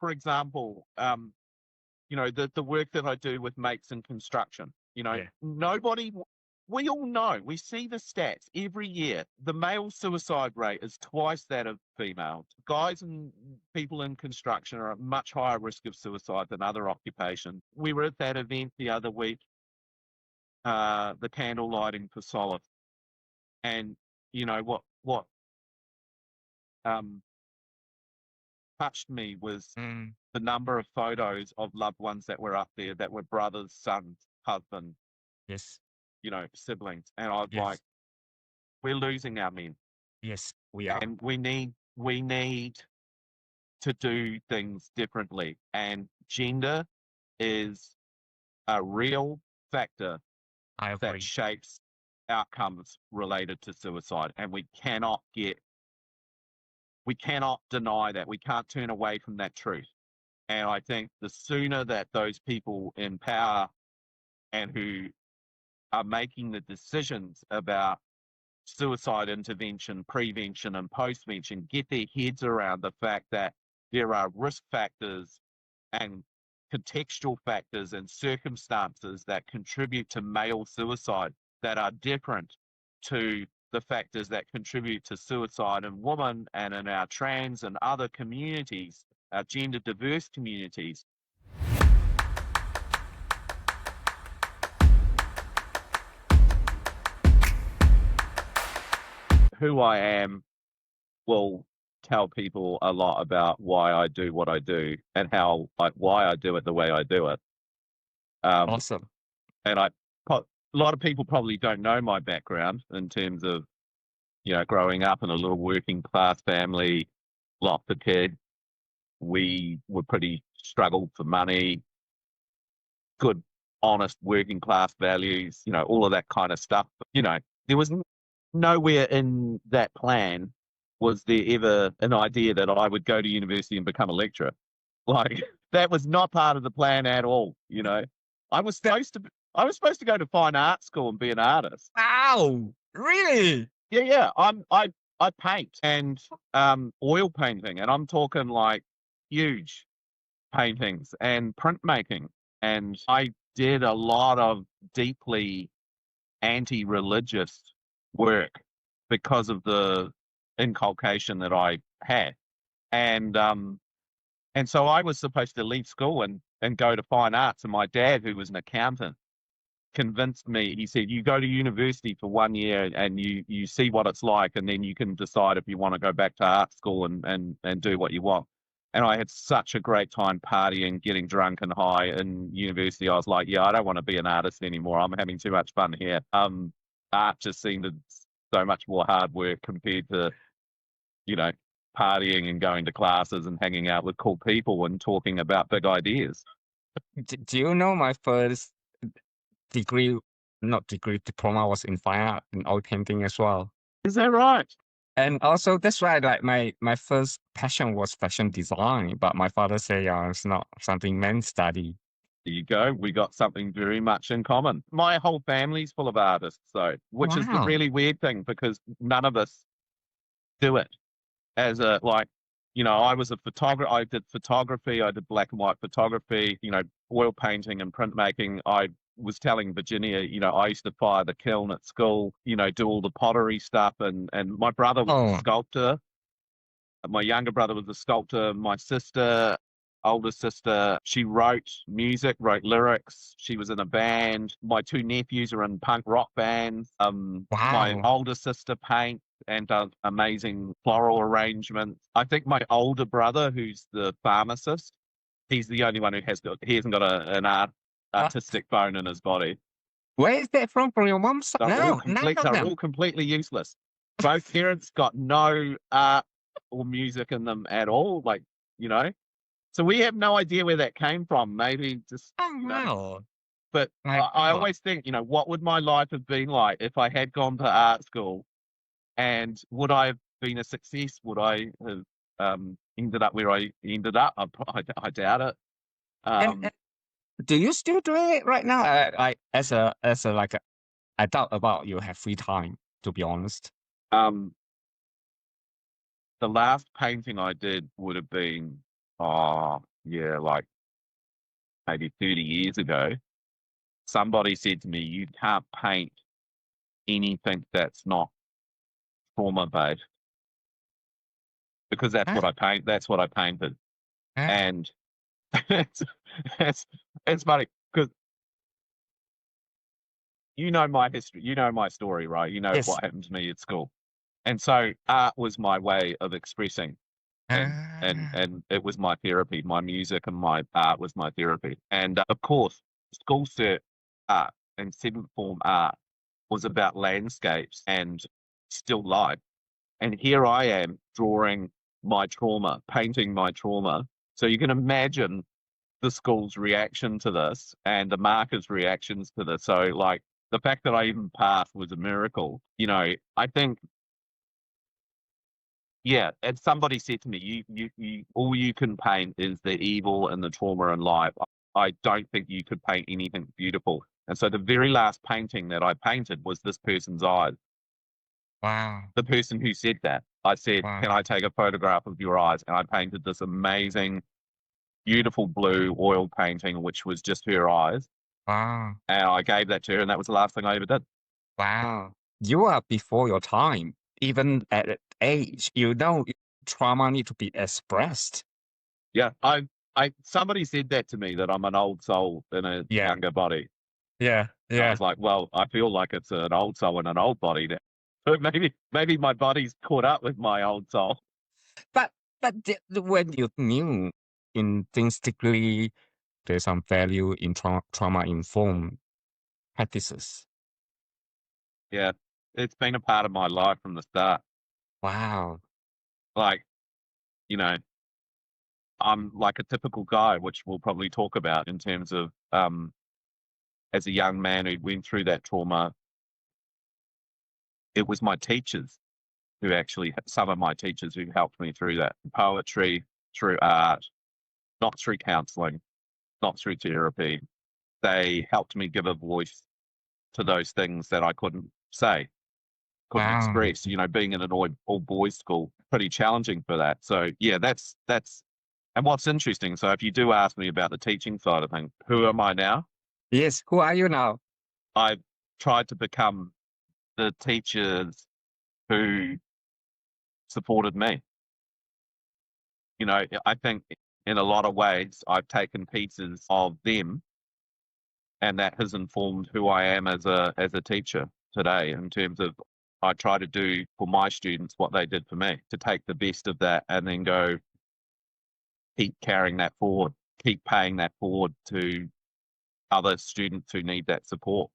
for example, the work that I do with mates in construction, Yeah. we all know, we see the stats every year. The male suicide rate is twice that of female. Guys and people in construction are at much higher risk of suicide than other occupations. We were at that event the other week, the candle lighting for solace. And what um, touched me was Mm, the number of photos of loved ones that were up there that were brothers, sons, husbands, yes. siblings. And I was like, Yes. we're losing our men, Yes. We are. and we need to do things differently. And gender is a real factor I that agree. shapes outcomes related to suicide. And we cannot deny that. We can't turn away from that truth. And I think the sooner that those people in power and who are making the decisions about suicide intervention, prevention, and postvention get their heads around the fact that there are risk factors and contextual factors and circumstances that contribute to male suicide that are different to the factors that contribute to suicide in women and in our trans and other communities, our gender diverse communities. Who I am will tell people a lot about why I do what I do and why I do it the way I do it. Awesome. And a lot of people probably don't know my background in terms of, growing up in a little working class family, lots of kids. We were pretty struggled for money, good, honest working class values, all of that kind of stuff. There was nowhere in that plan was there ever an idea that I would go to university and become a lecturer. Like, that was not part of the plan at all. I was supposed to go to fine art school and be an artist. Wow. Really? Yeah. I paint and oil painting, and I'm talking like huge paintings and printmaking. And I did a lot of deeply anti-religious work because of the inculcation that I had. And so I was supposed to leave school and go to fine arts. And my dad, who was an accountant, convinced me. He said, you go to university for 1 year and you see what it's like, and then you can decide if you want to go back to art school and do what you want. And I had such a great time partying, getting drunk and high in university. I was like, yeah, I don't want to be an artist anymore. I'm having too much fun here. Art just seemed so much more hard work compared to, partying and going to classes and hanging out with cool people and talking about big ideas. Do you know my first diploma was in fine art and oil painting as well? Is that right? And also that's right, like my first passion was fashion design, but my father said, yeah, it's not something men study. There you go. We got something very much in common. My whole family's full of artists, which is the Wow. really weird thing, because none of us do it as I was a photographer. I did photography. I did black and white photography, oil painting and printmaking. I was telling Virginia, I used to fire the kiln at school, do all the pottery stuff. And my brother was a sculptor. My younger brother was a sculptor. My older sister, she wrote music, wrote lyrics. She was in a band. My two nephews are in punk rock bands. My Wow. older sister paints and does amazing floral arrangements. I think my older brother, who's the pharmacist, he's the only one who he hasn't got an artistic bone in his body. Where is that from your mom's side? They're No, none of they're them. all completely useless. Both parents got no art or music in them at all. So we have no idea where that came from. Maybe just, Oh, wow. but My I God. always think, what would my life have been like if I had gone to art school, and would I have been a success? Would I have ended up where I ended up? I doubt it. And do you still do it right now? I doubt about you have free time, to be honest. The last painting I did would have been oh, yeah, like maybe 30 years ago, somebody said to me, you can't paint anything that's not trauma based because that's Ah, what I paint. That's what I painted. ah, And it's, it's, it's funny because you know my history, you know my story, right? You know yes. what happened to me at school. And so art was my way of expressing Ah, and it was my therapy. My music and my art was my therapy. And of course, school cert art and seventh form art was about landscapes and still life. And here I am drawing my trauma, painting my trauma. So you can imagine the school's reaction to this and the markers' reactions to this. So like the fact that I even passed was a miracle. You know, I think, yeah, and somebody said to me, all you can paint is the evil and the trauma in life. I don't think you could paint anything beautiful. And so the very last painting that I painted was this person's eyes. wow, The person who said that, I said, wow, can I take a photograph of your eyes? And I painted this amazing, beautiful blue oil painting, which was just her eyes. wow, And I gave that to her, and that was the last thing I ever did. wow. You are before your time. Even at that age, trauma need to be expressed. Yeah, somebody said that to me that I'm an old soul in a Yeah, younger body. yeah, And I yeah. was like, well, I feel like it's an old soul in an old body now. But maybe my body's caught up with my old soul. But when you knew intrinsically there's some value in trauma informed practices. Yeah, it's been a part of my life from the start. Wow. Like, you know, I'm like a typical guy, which we'll probably talk about in terms of as a young man who went through that trauma, it was my teachers who actually, some of my teachers who helped me through that. Poetry, through art, not through counseling, not through therapy. They helped me give a voice to those things that I couldn't say, couldn't Wow. express. You know, being in an all boys school, pretty challenging for that. So yeah, that's and what's interesting. So if you do ask me about the teaching side of things, who am I now? Yes. Who are you now? I've tried to become the teachers who supported me. You know, I think in a lot of ways I've taken pieces of them and that has informed who I am as a teacher today in terms of I try to do for my students what they did for me, to take the best of that and then go keep carrying that forward, keep paying that forward to other students who need that support.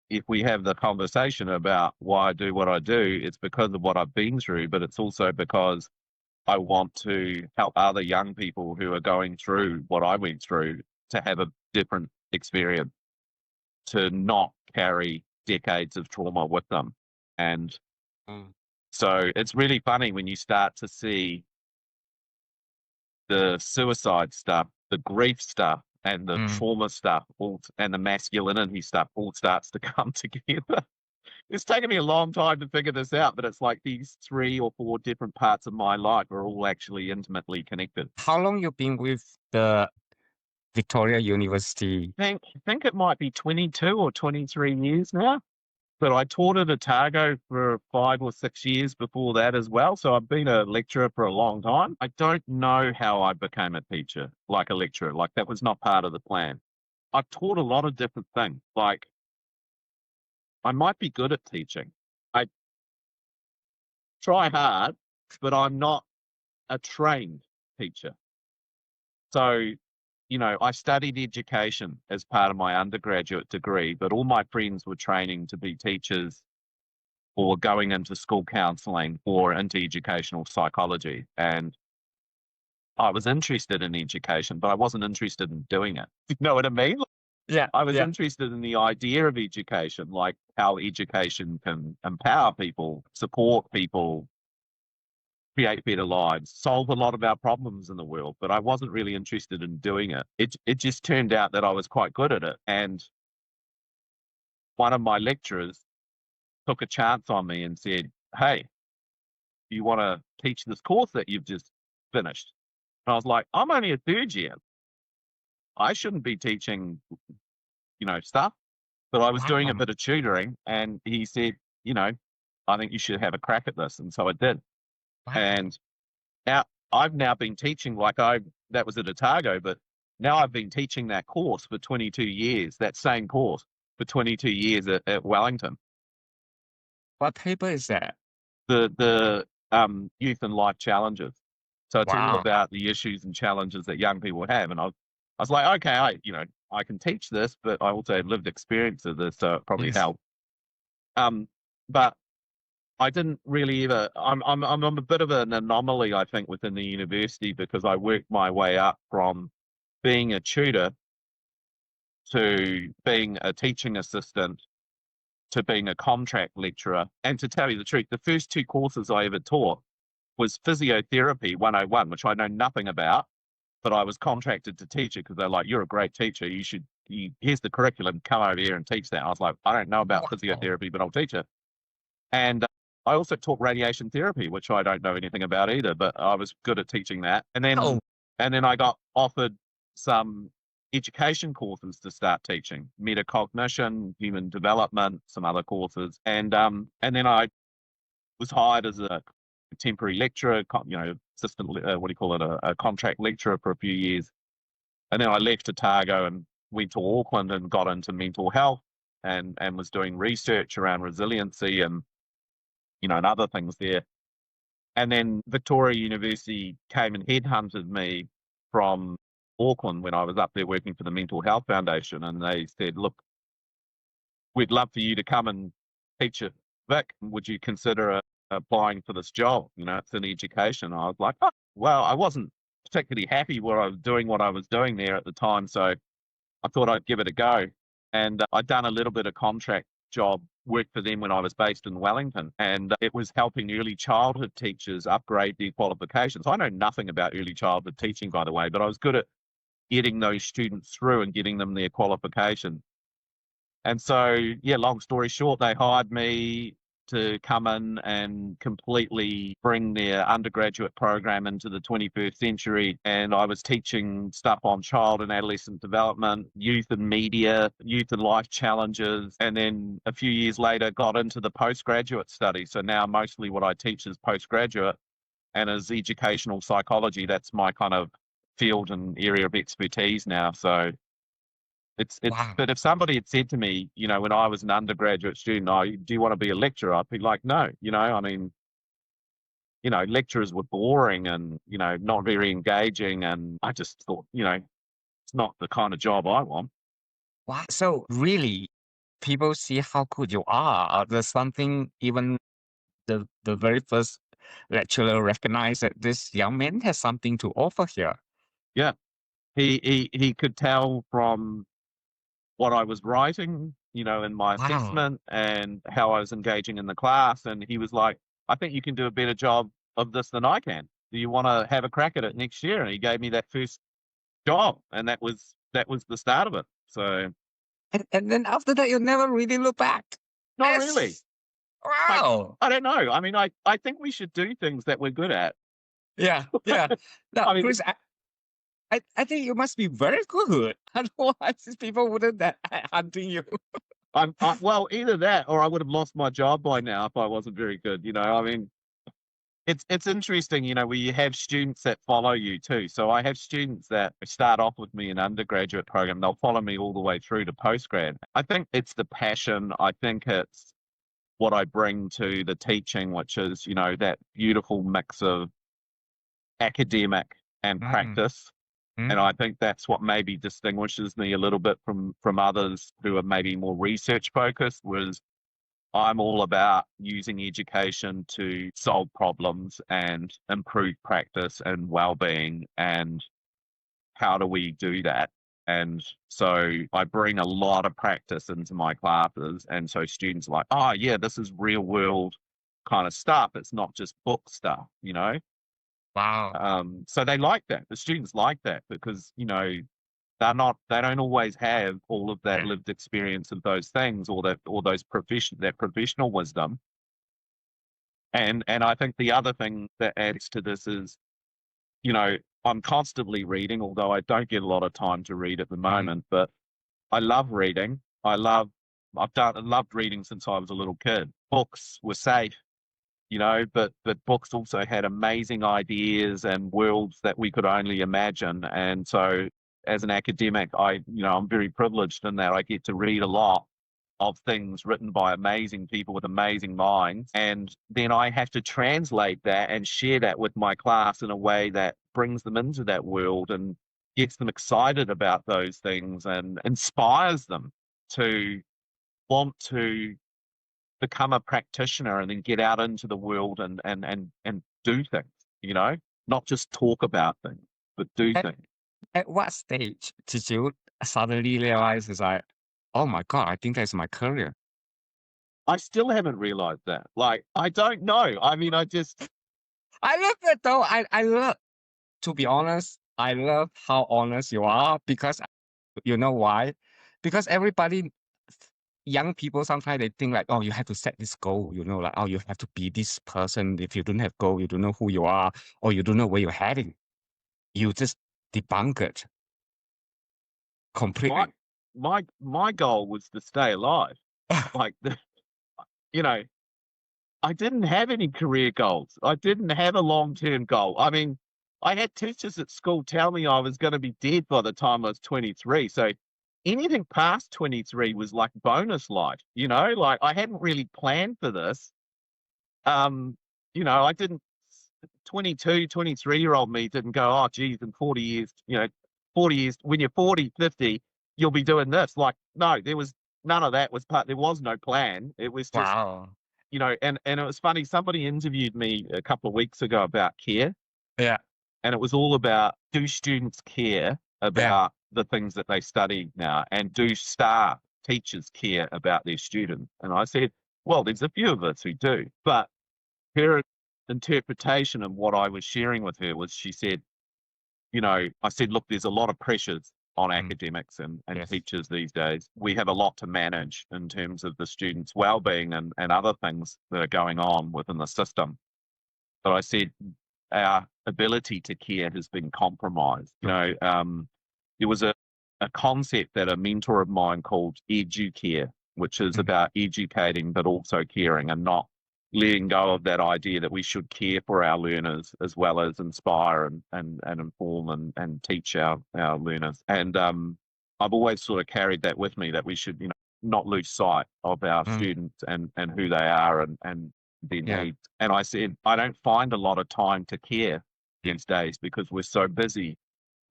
If we have the conversation about why I do what I do, it's because of what I've been through, but it's also because I want to help other young people who are going through what I went through to have a different experience, to not carry decades of trauma with them. And Mm, so it's really funny when you start to see the suicide stuff, the grief stuff, and the mm. trauma stuff, and the masculinity stuff all starts to come together. It's taken me a long time to figure this out, but it's like these 3 or 4 different parts of my life are all actually intimately connected. How long you been with the Victoria University? I think it might be 22 or 23 years now. But I taught at Otago for 5 or 6 years before that as well. So I've been a lecturer for a long time. I don't know how I became a teacher, like a lecturer. Like that was not part of the plan. I've taught a lot of different things. Like I might be good at teaching. I try hard, but I'm not a trained teacher. So, you know, I studied education as part of my undergraduate degree, but all my friends were training to be teachers or going into school counseling or into educational psychology. And I was interested in education, but I wasn't interested in doing it. You know what I mean? Yeah, I was yeah. interested in the idea of education, like how education can empower people, support people, create better lives, solve a lot of our problems in the world. But I wasn't really interested in doing it. It just turned out that I was quite good at it. And one of my lecturers took a chance on me and said, hey, you want to teach this course that you've just finished? And I was like, I'm only a third year. I shouldn't be teaching, stuff. But I was doing a Wow. bit of tutoring, and he said, I think you should have a crack at this. And so I did. Wow. And now I've now been teaching that was at Otago, but now I've been teaching that course for 22 years, that same course for 22 years at Wellington. What paper is that? The youth and life challenges. So it's all Wow. about the issues and challenges that young people have. And I was like, okay, I can teach this, but I also have lived experience of this, so it probably Yes. helped. But I didn't really ever. I'm a bit of an anomaly, I think, within the university, because I worked my way up from being a tutor to being a teaching assistant to being a contract lecturer. And to tell you the truth, the first two courses I ever taught was Physiotherapy 101, which I know nothing about, but I was contracted to teach it because they're like, you're a great teacher. Here's the curriculum, come over here and teach that. I was like, I don't know about Wow. physiotherapy, but I'll teach it. And I also taught radiation therapy, which I don't know anything about either, but I was good at teaching that. And Oh, then I got offered some education courses to start teaching, metacognition, human development, some other courses. And then I was hired as a temporary lecturer, assistant, a contract lecturer for a few years. And then I left Otago and went to Auckland and got into mental health and was doing research around resiliency and other things there. And then Victoria University came and headhunted me from Auckland when I was up there working for the Mental Health Foundation. And they said, look, we'd love for you to come and teach at Vic. Would you consider applying for this job? It's in education. I was like, oh, well, I wasn't particularly happy where I was doing what I was doing there at the time. So I thought I'd give it a go. And I'd done a little bit of contract job work for them when I was based in Wellington. And it was helping early childhood teachers upgrade their qualifications. I know nothing about early childhood teaching, by the way, but I was good at getting those students through and getting them their qualification. And so, yeah, long story short, they hired me to come in and completely bring their undergraduate program into the 21st century. And I was teaching stuff on child and adolescent development, youth and media, youth and life challenges. And then a few years later, got into the postgraduate study. So now mostly what I teach is postgraduate and is educational psychology. That's my kind of field and area of expertise now. So wow. but if somebody had said to me, when I was an undergraduate student, oh, do you want to be a lecturer? I'd be like, no, I mean, lecturers were boring and, not very engaging. And I just thought, it's not the kind of job I want. Wow. So really, people see how good you are. There's something even the very first lecturer recognized that this young man has something to offer here. Yeah. He could tell from what I was writing, in my Wow. assessment and how I was engaging in the class. And he was like, I think you can do a better job of this than I can. Do you want to have a crack at it next year? And he gave me that first job, and that was the start of it. So And then after that, you never really look back. not really. Wow. I don't know. I mean, I think we should do things that we're good at. Yeah. Yeah. No, I mean, Chris, I think you must be very good. Otherwise, people wouldn't hunting you. well, either that or I would have lost my job by now if I wasn't very good. I mean, it's interesting, where you have students that follow you too. So I have students that start off with me in undergraduate program. They'll follow me all the way through to postgrad. I think it's the passion. I think it's what I bring to the teaching, which is, that beautiful mix of academic and practice. And I think that's what maybe distinguishes me a little bit from others who are maybe more research focused, was I'm all about using education to solve problems and improve practice and well-being. And how do we do that? And so I bring a lot of practice into my classes. And so students are like, oh, yeah, this is real world kind of stuff. It's not just book stuff, Wow. So they like that. The students like that because, they don't always have all of that lived experience of those things or that professional wisdom. And I think the other thing that adds to this is, I'm constantly reading, although I don't get a lot of time to read at the moment, but I love reading. Loved reading since I was a little kid. Books were safe, but books also had amazing ideas and worlds that we could only imagine. And so as an academic, I'm very privileged in that I get to read a lot of things written by amazing people with amazing minds. And then I have to translate that and share that with my class in a way that brings them into that world and gets them excited about those things and inspires them to want to become a practitioner and then get out into the world and do things, not just talk about things, but do At, things. at what stage did you suddenly realize it's like, oh my God, I think that's my career? I still haven't realized that. Like, I don't know. I mean, I love it though. I love, to be honest, I love how honest you are because you know why? Because everybody, young people, sometimes they think like, oh, you have to set this goal, like, oh, you have to be this person. If you don't have goal, you don't know who you are, or you don't know where you're heading. You just debunk it my completely. my goal was to stay alive. Like, you know, I didn't have any career goals. I didn't have a long-term goal. I mean, I had teachers at school tell me I was going to be dead by the time I was 23. So anything past 23 was like bonus life, like I hadn't really planned for this. I didn't, 22, 23-year-old me didn't go, oh, geez, in 40 years, 40 years, when you're 40, 50, you'll be doing this. Like, no, there was none of that there was no plan. It was just, Wow. and it was funny. Somebody interviewed me a couple of weeks ago about care, Yeah. and it was all about, do students care Yeah. about the things that they study now, and do staff, teachers care about their students? And I said, well, there's a few of us who do, but her interpretation of what I was sharing with her was, she said, I said, look, there's a lot of pressures on academics and Yes. teachers these days. We have a lot to manage in terms of the students' well-being and other things that are going on within the system. But I said, our ability to care has been compromised. There was a concept that a mentor of mine called Educare, which is about educating but also caring, and not letting go of that idea that we should care for our learners as well as inspire and inform and teach our learners. And I've always sort of carried that with me, that we should, not lose sight of our students and who they are and their needs. And I said, I don't find a lot of time to care these days because we're so busy.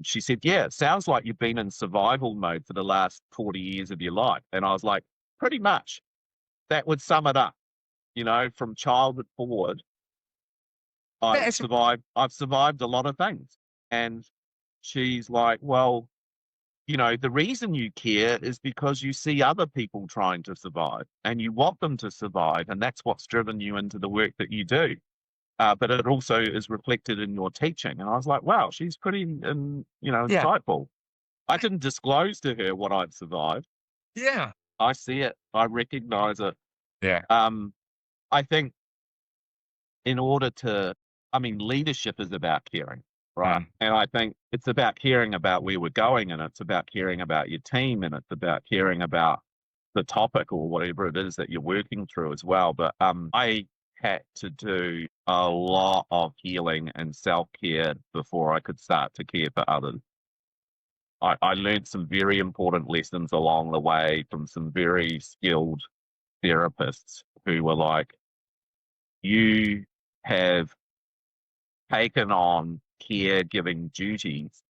She said, yeah, it sounds like you've been in survival mode for the last 40 years of your life. And I was like, pretty much. That would sum it up. From childhood forward, I've survived a lot of things. And she's like, well, the reason you care is because you see other people trying to survive and you want them to survive. And that's what's driven you into the work that you do. But it also is reflected in your teaching. And I was like, wow, she's pretty, insightful. I didn't disclose to her what I'd survived. Yeah. I see it. I recognize it. Yeah. I think leadership is about caring, right? And I think it's about caring about where we're going, and it's about caring about your team, and it's about caring about the topic or whatever it is that you're working through as well. But I had to do a lot of healing and self-care before I could start to care for others. I learned some very important lessons along the way from some very skilled therapists who were like, you have taken on caregiving duties,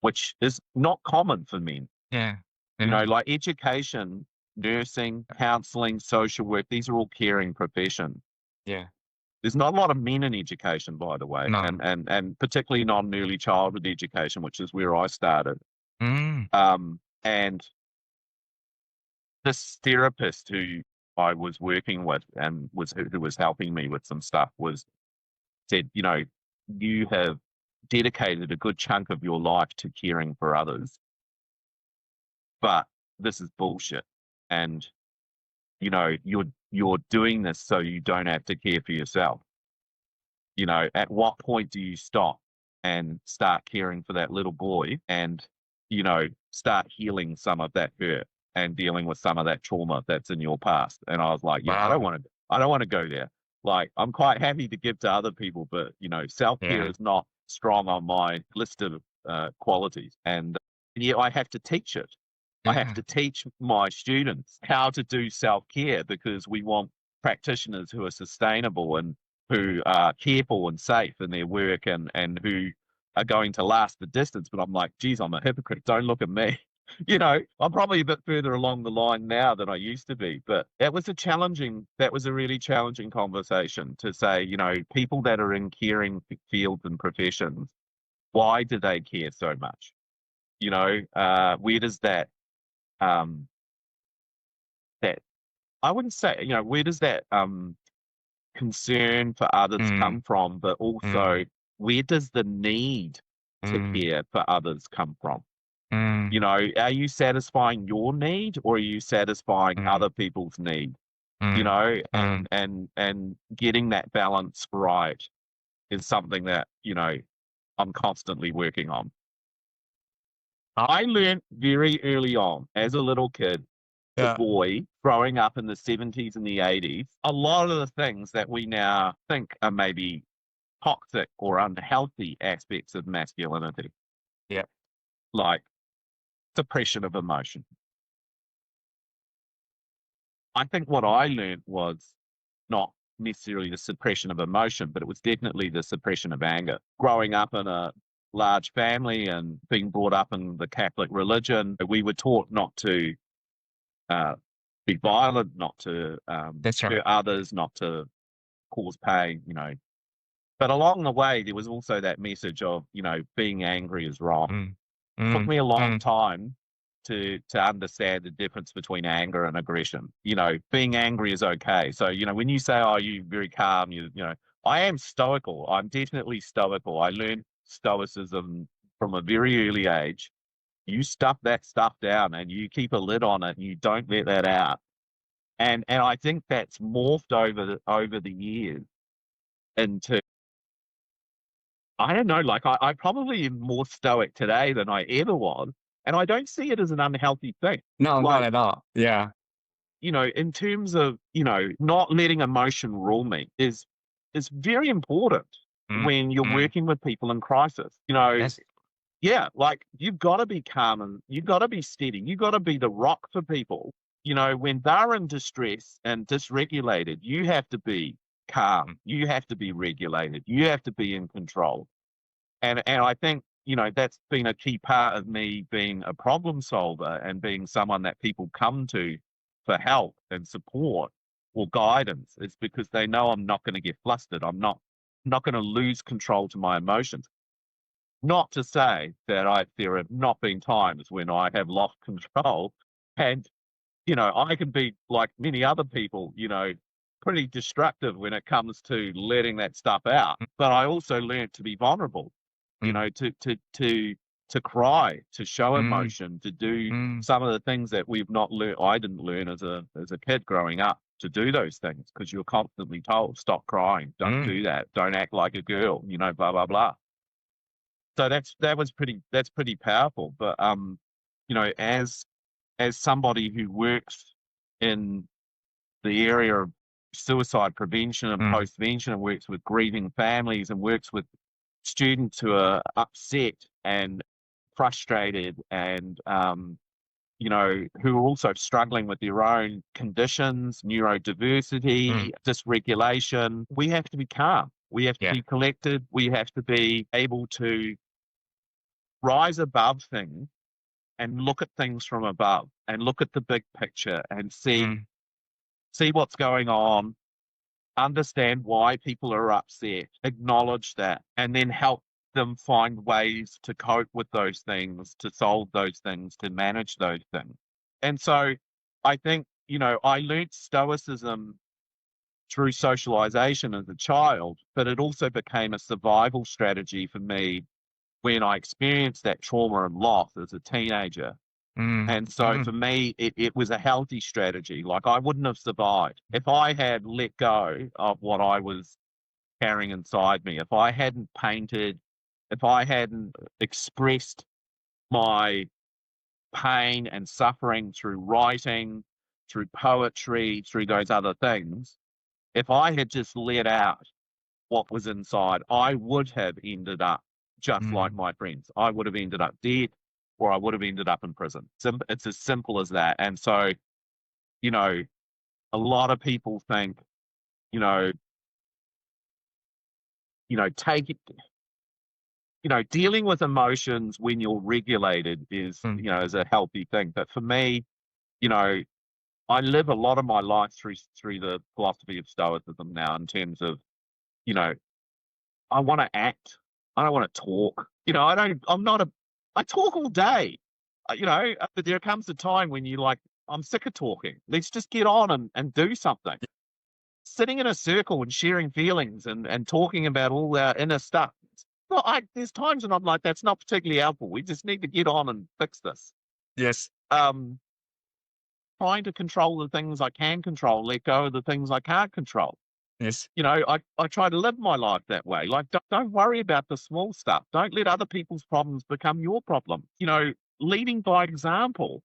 which is not common for men. Yeah. Like education, nursing, counseling, social work, these are all caring professions. Yeah. There's not a lot of men in education, by the way, No. and particularly not in early childhood education, which is where I started. And this therapist who I was working with and who was helping me with some stuff said, you have dedicated a good chunk of your life to caring for others, but this is bullshit. And, you're doing this so you don't have to care for yourself. At what point do you stop? and start caring for that little boy and, start healing some of that hurt and dealing with some of that trauma that's in your past. And I was like, yeah, I Wow. don't want to go there. Like, I'm quite happy to give to other people, but, self-care Yeah. is not strong on my list of qualities. And yet I have to teach it. I have Yeah. to teach my students how to do self-care because we want practitioners who are sustainable and who are careful and safe in their work and who are going to last the distance. But I'm like, geez, I'm a hypocrite. Don't look at me. I'm probably a bit further along the line now than I used to be. But that was a really challenging conversation to say, people that are in caring fields and professions, why do they care so much? Where does um, that, I wouldn't say, where does that concern for others Mm, come from, but also mm, where does the need to mm, care for others come from? mm, Are you satisfying your need or are you satisfying mm, other people's need? mm, mm. And getting that balance right is something that, I'm constantly working on. I learned very early on as a little kid, a Yeah. boy growing up in the 70s and the 80s, a lot of the things that we now think are maybe toxic or unhealthy aspects of masculinity, Yeah. like suppression of emotion. I think what I learned was not necessarily the suppression of emotion, but it was definitely the suppression of anger. Growing up in a large family and being brought up in the Catholic religion, we were taught not to uh, be violent, not to That's right. hurt others, not to cause pain, But along the way, there was also that message of, being angry is wrong. Mm, Took mm, me a long mm, time to understand the difference between anger and aggression. Being angry is okay. So, when you say, oh, you're very calm, I am stoical. I'm definitely stoical. I learned stoicism from a very early age. You stuff that stuff down and you keep a lid on it and you don't let that out. And I think that's morphed over the years into, I don't know, like I probably am more stoic today than I ever was. And I don't see it as an unhealthy thing. No, not Like, at all. Yeah. in terms of, not letting emotion rule me is very important Mm, when you're mm. working with people in crisis. That's Yeah, like you've got to be calm and you've got to be steady. You've got to be the rock for people. When they're in distress and dysregulated, you have to be calm. You have to be regulated. You have to be in control. And I think, that's been a key part of me being a problem solver and being someone that people come to for help and support or guidance. It's because they know I'm not going to get flustered. I'm not going to lose control to my emotions. Not to say that there have not been times when I have lost control and, I can be like many other people, pretty destructive when it comes to letting that stuff out. But I also learned to be vulnerable, mm, to cry, to show mm, emotion, to do mm, some of the things that we've not learned. I didn't learn as a kid growing up to do those things because you're constantly told, stop crying, don't mm, do that, don't act like a girl, blah, blah, blah. So that's pretty powerful. But as somebody who works in the area of suicide prevention and mm, postvention and works with grieving families and works with students who are upset and frustrated and who are also struggling with their own conditions, mm. neurodiversity, dysregulation. We have to be calm. We have to Yeah. be collected. We have to be able to rise above things and look at things from above and look at the big picture and see Mm, what's going on, understand why people are upset, acknowledge that, and then help them find ways to cope with those things, to solve those things, to manage those things. And so I think, I learnt stoicism through socialization as a child, but it also became a survival strategy for me when I experienced that trauma and loss as a teenager. mm, And so mm, for me, it was a healthy strategy. Like I wouldn't have survived if I had let go of what I was carrying inside me. If I hadn't painted if I hadn't expressed my pain and suffering through writing, through poetry, through those other things, if I had just let out what was inside, I would have ended up just like Mm, my friends. I would have ended up dead, or I would have ended up in prison. It's as simple as that. And so, you know, a lot of people think, you know, take it, dealing with emotions when you're regulated is, mm, is a healthy thing. But for me, you know, I live a lot of my life through the philosophy of Stoicism now, in terms of, you know, I want to act. I don't want to talk. I talk all day. But there comes a time when you like, I'm sick of talking. Let's just get on and do something. Sitting in a circle and sharing feelings and talking about all our inner stuff. Well, there's times when I'm like, that's not particularly helpful. We just need to get on and fix this. yes, Um, Trying to control the things I can control, let go of the things I can't control. yes, I try to live my life that way. Like, don't worry about the small stuff. Don't let other people's problems become your problem. Leading by example.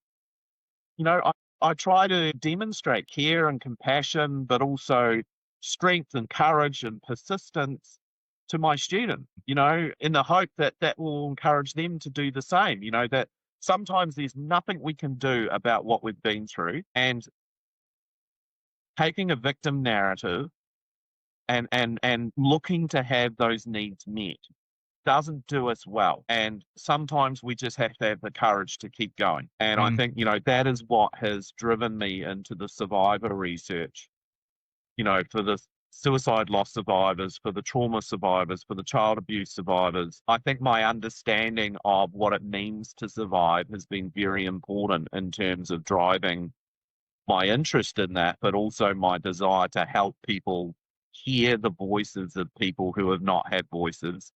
I try to demonstrate care and compassion, but also strength and courage and persistence to my student, in the hope that that will encourage them to do the same, that sometimes there's nothing we can do about what we've been through, and taking a victim narrative and looking to have those needs met doesn't do us well. And sometimes we just have to have the courage to keep going. And I mm, think, that is what has driven me into the survivor research, for the suicide loss survivors, for the trauma survivors, for the child abuse survivors. I think my understanding of what it means to survive has been very important in terms of driving my interest in that, but also my desire to help people hear the voices of people who have not had voices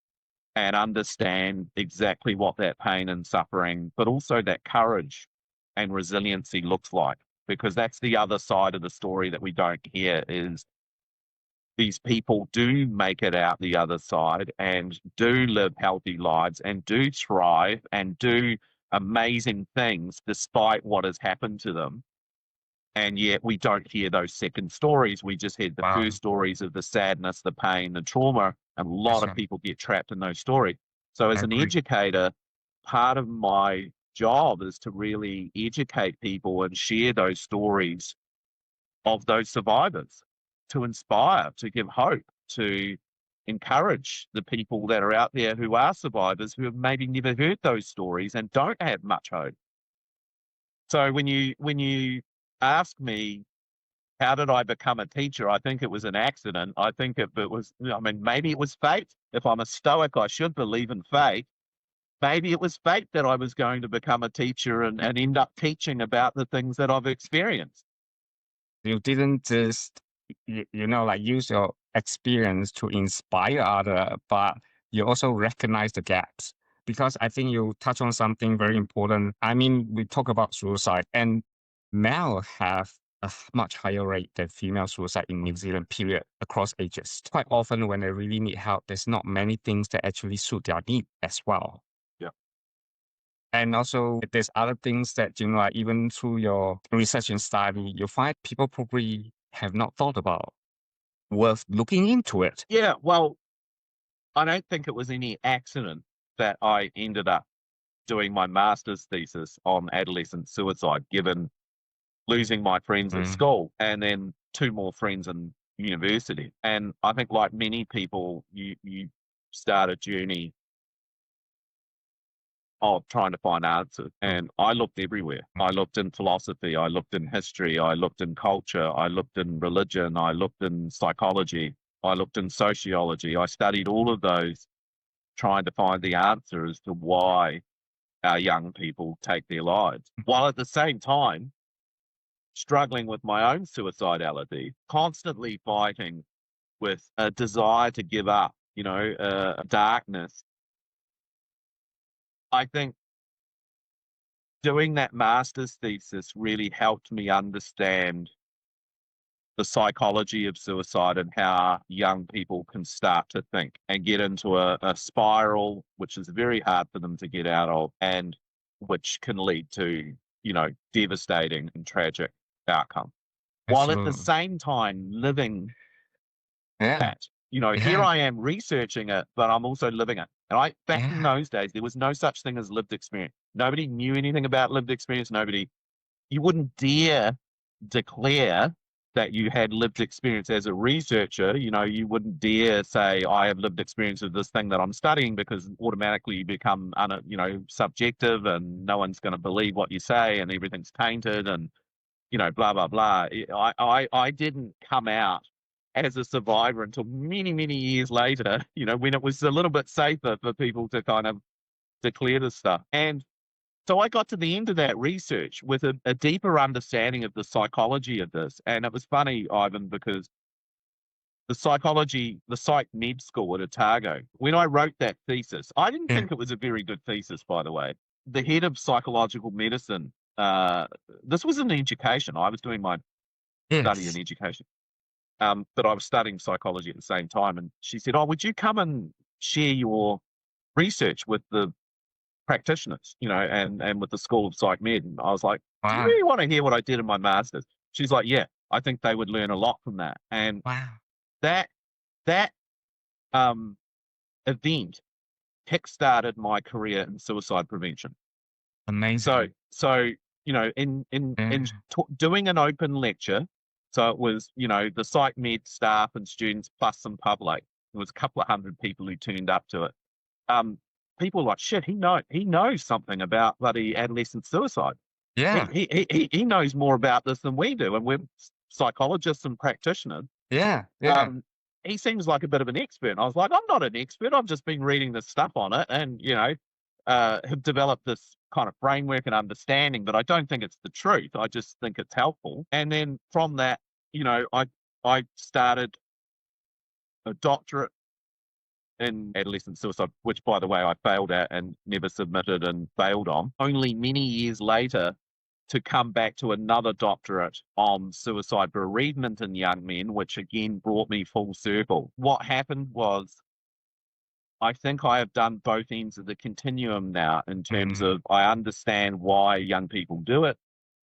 and understand exactly what that pain and suffering, but also that courage and resiliency looks like. Because that's the other side of the story that we don't hear, is these people do make it out the other side and do live healthy lives and do thrive and do amazing things despite what has happened to them. And yet we don't hear those second stories. We just hear the wow, first stories of the sadness, the pain, the trauma, and a lot that's of right. people get trapped in those stories. So I as an agree. educator, part of my job is to really educate people and share those stories of those survivors, to inspire, to give hope, to encourage the people that are out there who are survivors, who have maybe never heard those stories and don't have much hope. So when you ask me, how did I become a teacher? I think it was an accident. I think if it was, maybe it was fate. If I'm a Stoic, I should believe in fate. Maybe it was fate that I was going to become a teacher and end up teaching about the things that I've experienced. You didn't just, like use your experience to inspire other, but you also recognize the gaps. Because I think you touch on something very important. I mean, we talk about suicide, and male have a much higher rate than female suicide in New Zealand, period, across ages. Quite often when they really need help, there's not many things that actually suit their need as well. Yeah. And also, there's other things that, like even through your research and study, you find people probably have not thought about, worth looking into it. Yeah. Well, I don't think it was any accident that I ended up doing my master's thesis on adolescent suicide, given losing my friends at Mm, school and then two more friends in university. And I think, like many people, you start a journey of trying to find answers. mm, And I looked everywhere. mm. I looked in philosophy, I looked in history, I looked in culture, I looked in religion, I looked in psychology, I looked in sociology. I studied all of those, trying to find the answer as to why our young people take their lives, while at the same time struggling with my own suicidality, constantly fighting with a desire to give up, darkness. I think doing that master's thesis really helped me understand the psychology of suicide and how young people can start to think and get into a spiral, which is very hard for them to get out of, and which can lead to, devastating and tragic outcomes. While at the Absolutely. same time living Yeah. that, here Yeah. I am researching it, but I'm also living it. And back in Yeah. those days, there was no such thing as lived experience. Nobody knew anything about lived experience. You wouldn't dare declare that you had lived experience as a researcher. You wouldn't dare say, I have lived experience of this thing that I'm studying, because automatically you become, subjective, and no one's going to believe what you say, and everything's tainted, and, blah, blah, blah. I didn't come out as a survivor until many, many years later, when it was a little bit safer for people to kind of declare this stuff. And so I got to the end of that research with a deeper understanding of the psychology of this. And it was funny, Ivan, because the psych med school at Otago, when I wrote that thesis, I didn't Yeah. think it was a very good thesis, by the way. The head of psychological medicine, this was in education. I was doing my study in Yes. education, but I was studying psychology at the same time. And she said, would you come and share your research with the practitioners, and with the School of Psych Med? And I was like, do you Wow. really want to hear what I did in my master's? She's like, yeah, I think they would learn a lot from that. And Wow. that that um, event kick-started my career in suicide prevention. So, Amazing. in Yeah. doing an open lecture, so it was, the Psych Med staff and students plus some public. There was a couple of hundred people who turned up to it. Um, People were like, shit, he knows something about bloody adolescent suicide. Yeah. He knows more about this than we do, and we're psychologists and practitioners. Yeah. Yeah. Um, he seems like a bit of an expert. And I was like, I'm not an expert. I've just been reading this stuff on it, and have developed this kind of framework and understanding. But I don't think it's the truth. I just think it's helpful. And then from that, I started a doctorate in adolescent suicide, which, by the way, I failed at and never submitted and failed on. Only many years later to come back to another doctorate on suicide bereavement in young men, which again brought me full circle. What happened was, I think I have done both ends of the continuum now, in terms Mm. of I understand why young people do it,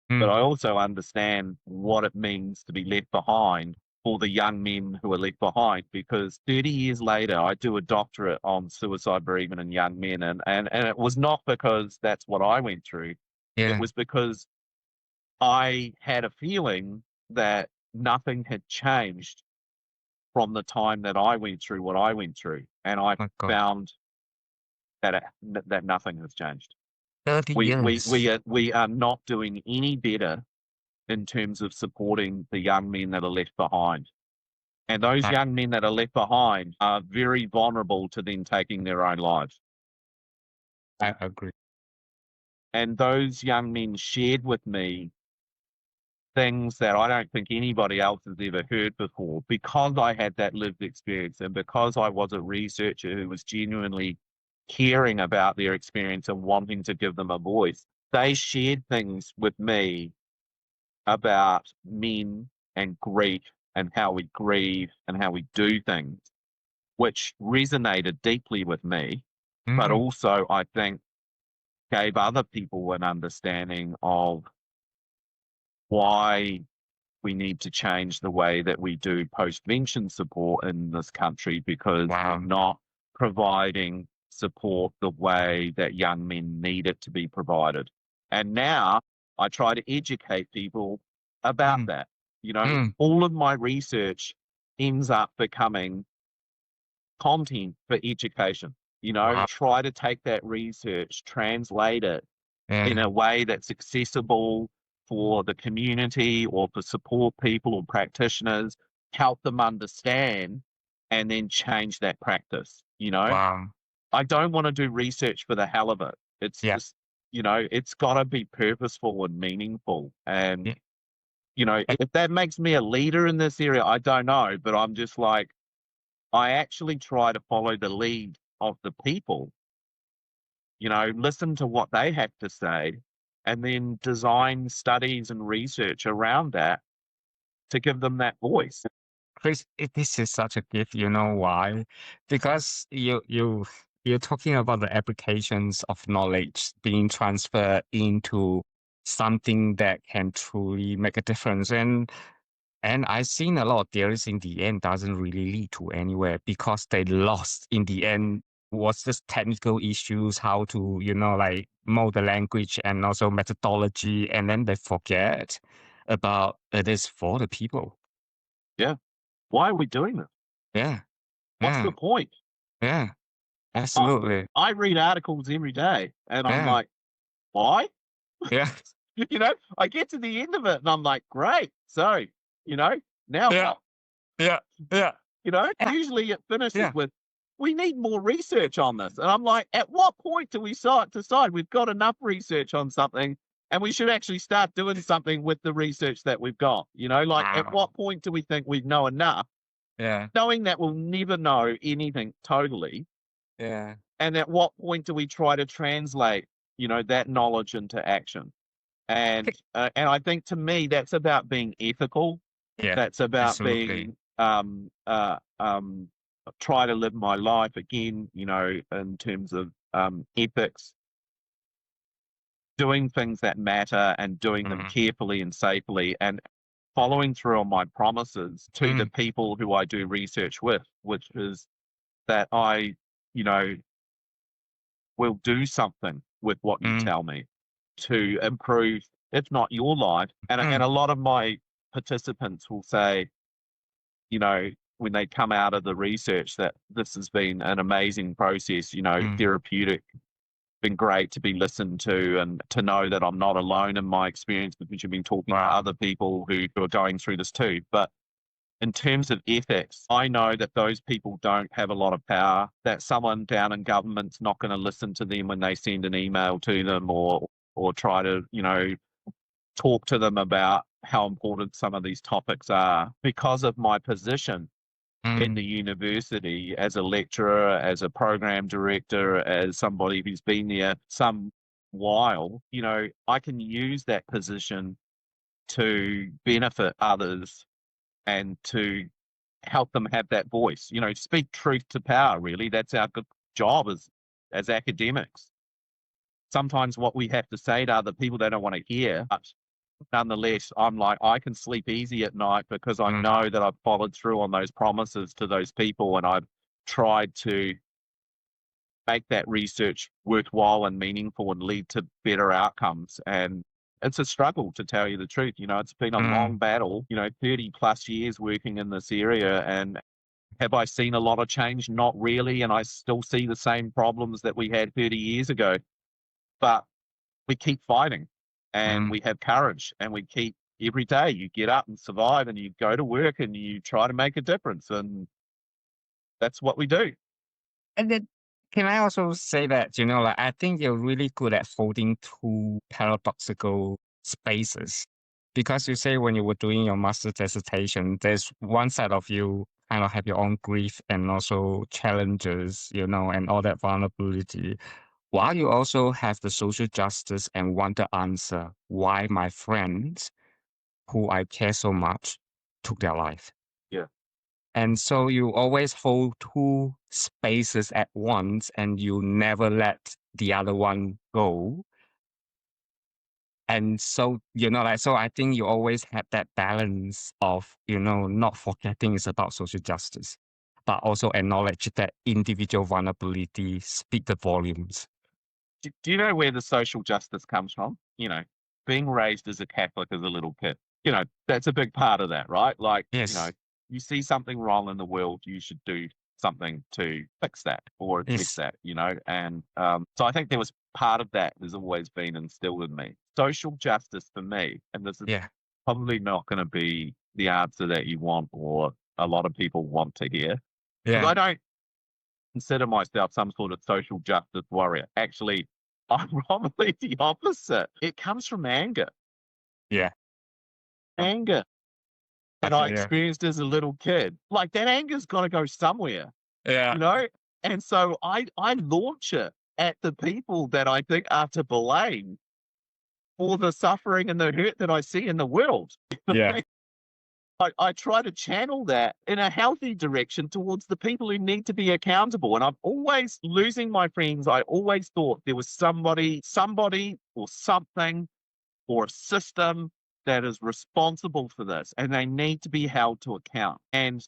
but Mm. I also understand what it means to be left behind for the young men who are left behind. Because 30 years later, I do a doctorate on suicide bereavement in young men. And it was not because that's what I went through. It Yeah. was because I had a feeling that nothing had changed from the time that I went through what I went through. And I My God. found that nothing has changed. 30 years. We are not doing any better in terms of supporting the young men that are left behind. And those I, young men that are left behind are very vulnerable to then taking their own lives. I agree. And those young men shared with me things that I don't think anybody else has ever heard before, because I had that lived experience, and because I was a researcher who was genuinely caring about their experience and wanting to give them a voice. They shared things with me about men and grief, and how we grieve and how we do things, which resonated deeply with me, but Mm. also I think gave other people an understanding of why we need to change the way that we do postvention support in this country, because we're Wow. not providing support the way that young men need it to be provided. And now I try to educate people about Mm. that. Mm. All of my research ends up becoming content for education. Wow. Try to take that research, translate it in Yeah. a way that's accessible for the community, or for support people or practitioners, help them understand, and then change that practice. Wow. I don't want to do research for the hell of it. It's Yeah. just, it's got to be purposeful and meaningful. Yeah. And, I, if that makes me a leader in this area, I don't know, but I'm just like, I actually try to follow the lead of the people, listen to what they have to say, and then design studies and research around that to give them that voice. Chris, this is such a gift. You know why? Because you're talking about the applications of knowledge being transferred into something that can truly make a difference. And I've seen a lot of theories in the end doesn't really lead to anywhere because they lost in the end was just technical issues, how to, like mold the language and also methodology. And then they forget about it is for the people. Yeah. Why are we doing this? Yeah. What's Yeah. the point? Yeah. Absolutely. I read articles every day and I'm Yeah. like, why? Yeah. I get to the end of it and I'm like, great. So, now Yeah. what? Yeah. Yeah. Yeah. Usually it finishes Yeah. with, we need more research on this. And I'm like, at what point do we decide we've got enough research on something and we should actually start doing something with the research that we've got? At what point do we think we know enough, Yeah. knowing that we'll never know anything totally? Yeah. And at what point do we try to translate, that knowledge into action? And I think to me, that's about being ethical. Yeah. That's about Absolutely. being try to live my life again, in terms of ethics, doing things that matter and doing them carefully and safely, and following through on my promises to the people who I do research with, which is that I, will do something with what you tell me to improve, if not your life. And a lot of my participants will say, when they come out of the research, that this has been an amazing process, therapeutic, been great to be listened to and to know that I'm not alone in my experience because you've been talking to other people who are going through this too. But in terms of ethics, I know that those people don't have a lot of power, that someone down in government's not going to listen to them when they send an email to them or try to, talk to them about how important some of these topics are. Because of my position in the university as a lecturer, as a program director, as somebody who's been there some while, I can use that position to benefit others and to help them have that voice, speak truth to power, really. That's our good job as academics. Sometimes what we have to say to other people, they don't want to hear, but nonetheless, I'm like, I can sleep easy at night because I know that I've followed through on those promises to those people and I've tried to make that research worthwhile and meaningful and lead to better outcomes. And it's a struggle, to tell you the truth. It's been a long battle, 30 plus years working in this area. And have I seen a lot of change? Not really. And I still see the same problems that we had 30 years ago. But we keep fighting and we have courage and we keep every day. You get up and survive and you go to work and you try to make a difference. And that's what we do. And then can I also say that, I think you're really good at holding two paradoxical spaces. Because you say when you were doing your master's dissertation, there's one side of you kind of have your own grief and also challenges, and all that vulnerability. While you also have the social justice and want to answer why my friends who I care so much took their life. Yeah. And so you always hold two spaces at once and you never let the other one go. And so, so I think you always have that balance of, not forgetting it's about social justice, but also acknowledge that individual vulnerability speak the volumes. Do you know where the social justice comes from? Being raised as a Catholic as a little kid, that's a big part of that, right? Like, Yes. You see something wrong in the world, you should do something to fix that or address that, And so I think there was part of that has always been instilled in me. Social justice for me, and this is probably not going to be the answer that you want or a lot of people want to hear. Because I don't consider myself some sort of social justice warrior. Actually, I'm probably the opposite. It comes from anger. Yeah. Anger. And I experienced as a little kid. Like, that anger's got to go somewhere. Yeah. And so I launch it at the people that I think are to blame for the suffering and the hurt that I see in the world. Yeah. I try to channel that in a healthy direction towards the people who need to be accountable. And I'm always losing my friends. I always thought there was somebody or something or a system that is responsible for this, and they need to be held to account. And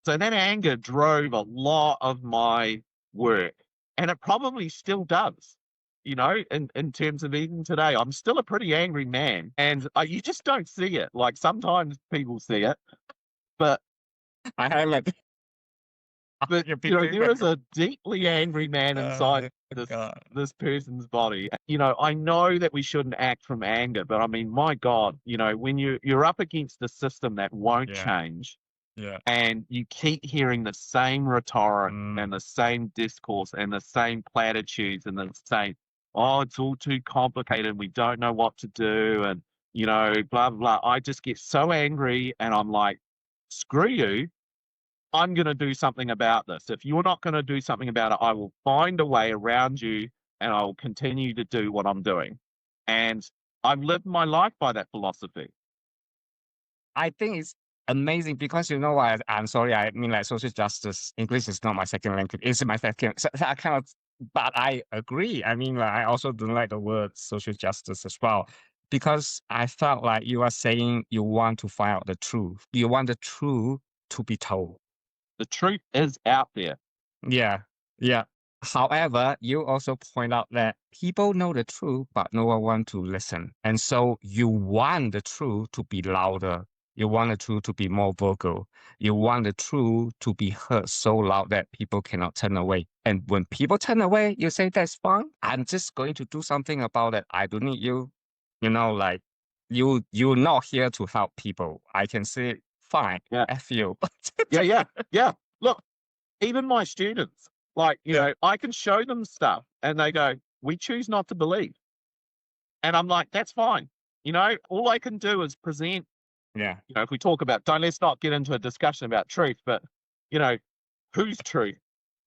so that anger drove a lot of my work, and it probably still does. In terms of even today, I'm still a pretty angry man, and you just don't see it. Like sometimes people see it, but I haven't. You're picturing there my is a deeply angry man inside God. this person's body. I know that we shouldn't act from anger, but I mean, my God, when you're up against a system that won't Yeah. change, Yeah. and you keep hearing the same rhetoric and the same discourse and the same platitudes and the same, oh, it's all too complicated, we don't know what to do, and blah blah. I just get so angry, and I'm like, screw you. I'm going to do something about this. If you're not going to do something about it, I will find a way around you, and I will continue to do what I'm doing. And I've lived my life by that philosophy. I think it's amazing because you know what? I'm sorry. I mean, like social justice, English is not my second language. It's my second. So I kind of, but I agree. I mean, like, I also don't like the word social justice as well because I felt like you are saying you want to find out the truth. You want the truth to be told. The truth is out there. Yeah. Yeah. However, you also point out that people know the truth, but no one want to listen. And so you want the truth to be louder. You want the truth to be more vocal. You want the truth to be heard so loud that people cannot turn away. And when people turn away, you say, that's fine. I'm just going to do something about it. I don't need you. Like you're not here to help people. I can say, fine, Yeah. F you. Yeah. Look, even my students, like, Yeah. I can show them stuff and they go, we choose not to believe. And I'm like, that's fine. All I can do is present, Yeah. if we talk about, let's not get into a discussion about truth, but, who's truth?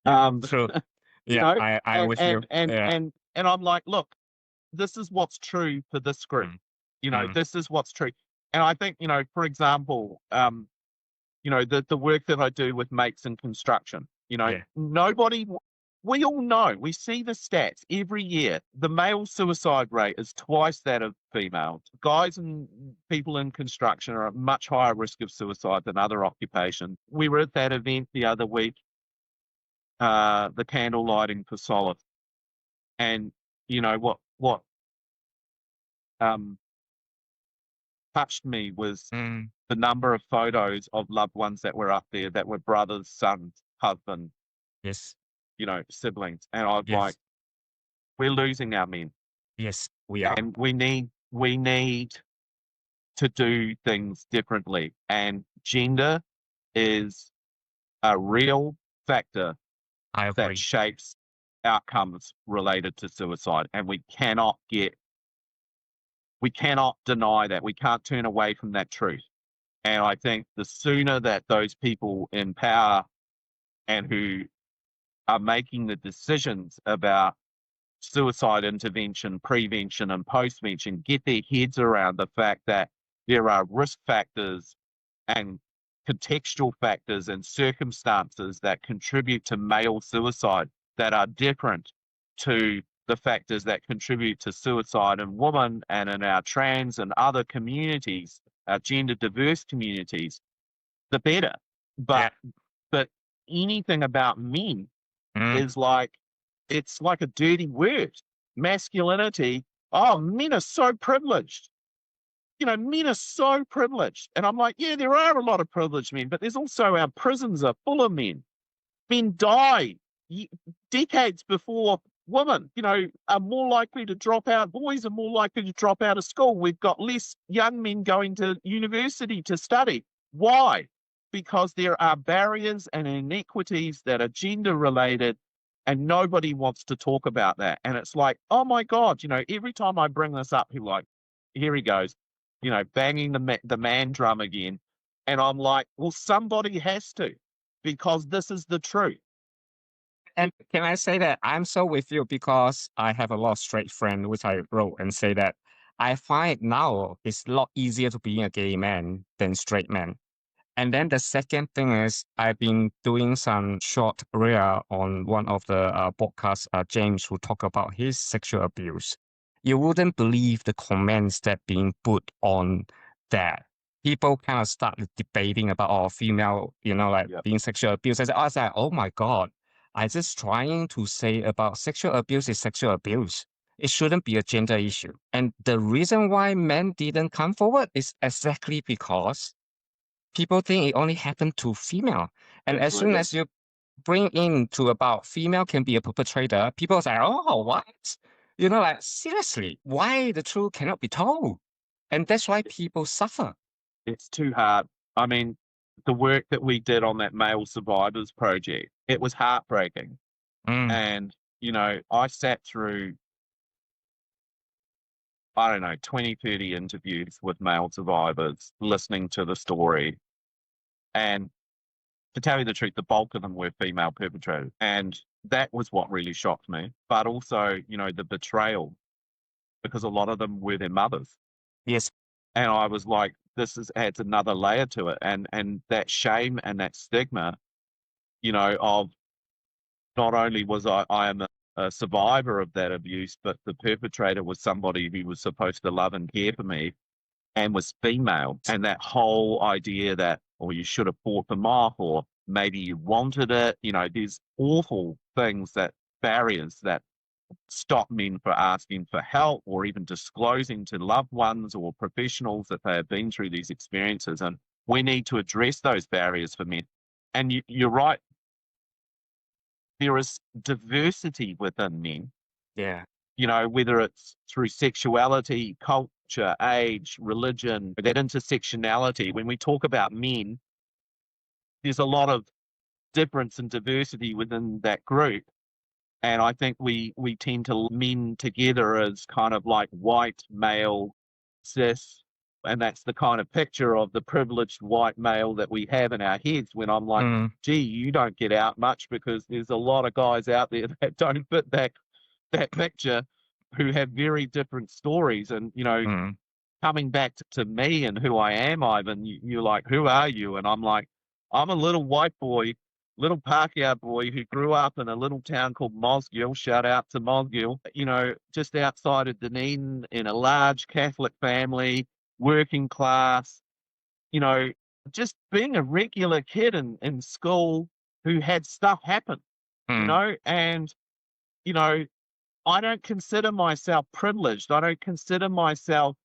True. you Yeah, know, I'm with you. Yeah. and I'm like, look, this is what's true for this group. Mm. This is what's true. And I think, for example, the work that I do with mates in construction, Yeah. we all know, we see the stats every year. The male suicide rate is twice that of female. Guys and people in construction are at much higher risk of suicide than other occupations. We were at that event the other week, the candle lighting for solace. And what touched me was Mm. the number of photos of loved ones that were up there that were brothers, sons, husbands, Yes. siblings. And I was Yes. like, we're losing our men. Yes, we are. And we need to do things differently. And gender is a real factor I that agree. shapes outcomes related to suicide. And we cannot deny that. We can't turn away from that truth. And I think the sooner that those people in power and who are making the decisions about suicide intervention, prevention, and postvention get their heads around the fact that there are risk factors and contextual factors and circumstances that contribute to male suicide that are different to the factors that contribute to suicide in women and in our trans and other communities, our gender diverse communities, the better. But anything about men is like, it's like a dirty word. Masculinity. Oh, men are so privileged. Men are so privileged. And I'm like, yeah, there are a lot of privileged men, but there's also our prisons are full of men. Men die decades before women, are more likely to drop out. Boys are more likely to drop out of school. We've got less young men going to university to study. Why? Because there are barriers and inequities that are gender related, and nobody wants to talk about that. And it's like, oh my God, every time I bring this up, people are like, here he goes, banging the man drum again. And I'm like, well, somebody has to, because this is the truth. And can I say that I'm so with you because I have a lot of straight friends, which I wrote and say that I find now it's a lot easier to be a gay man than straight man. And then the second thing is I've been doing some short reel on one of the podcasts, James, who talk about his sexual abuse. You wouldn't believe the comments that being put on that. People kind of start debating about female, like Yep. being sexual abuse. I was like, oh my God, I just trying to say about sexual abuse is sexual abuse. It shouldn't be a gender issue. And the reason why men didn't come forward is exactly because people think it only happened to female. And as soon Absolutely. as you bring in to about female can be a perpetrator, people say, oh, what? Like, seriously, why the truth cannot be told? And that's why people suffer. It's too hard. I mean, the work that we did on that male survivors project, it was heartbreaking. Mm, And, I sat through, I don't know, 20, 30 interviews with male survivors, listening to the story. And to tell you the truth, the bulk of them were female perpetrators. And that was what really shocked me. But also, the betrayal, because a lot of them were their mothers. yes. And I was like, adds another layer to it. And that shame and that stigma, of not only was I am a survivor of that abuse, but the perpetrator was somebody who was supposed to love and care for me and was female. And that whole idea that, or you should have fought them off, or maybe you wanted it, these awful things, barriers that stop men for asking for help or even disclosing to loved ones or professionals that they have been through these experiences. And we need to address those barriers for men. And you're right, there is diversity within men, Yeah. whether it's through sexuality, culture, age, religion, that intersectionality. When we talk about men, there's a lot of difference and diversity within that group. And I think we tend to men together as kind of like white male, cis, and that's the kind of picture of the privileged white male that we have in our heads when I'm like, Mm, gee, you don't get out much, because there's a lot of guys out there that don't fit that picture, who have very different stories. And, mm, coming back to me and who I am, Ivan, you're like, who are you? And I'm like, I'm a little white boy, little Pākehā boy who grew up in a little town called Mosgiel. Shout out to Mosgiel, just outside of Dunedin, in a large Catholic family, working class, you know, just being a regular kid in school who had stuff happen, mm, and, you know, I don't consider myself privileged. I don't consider myself,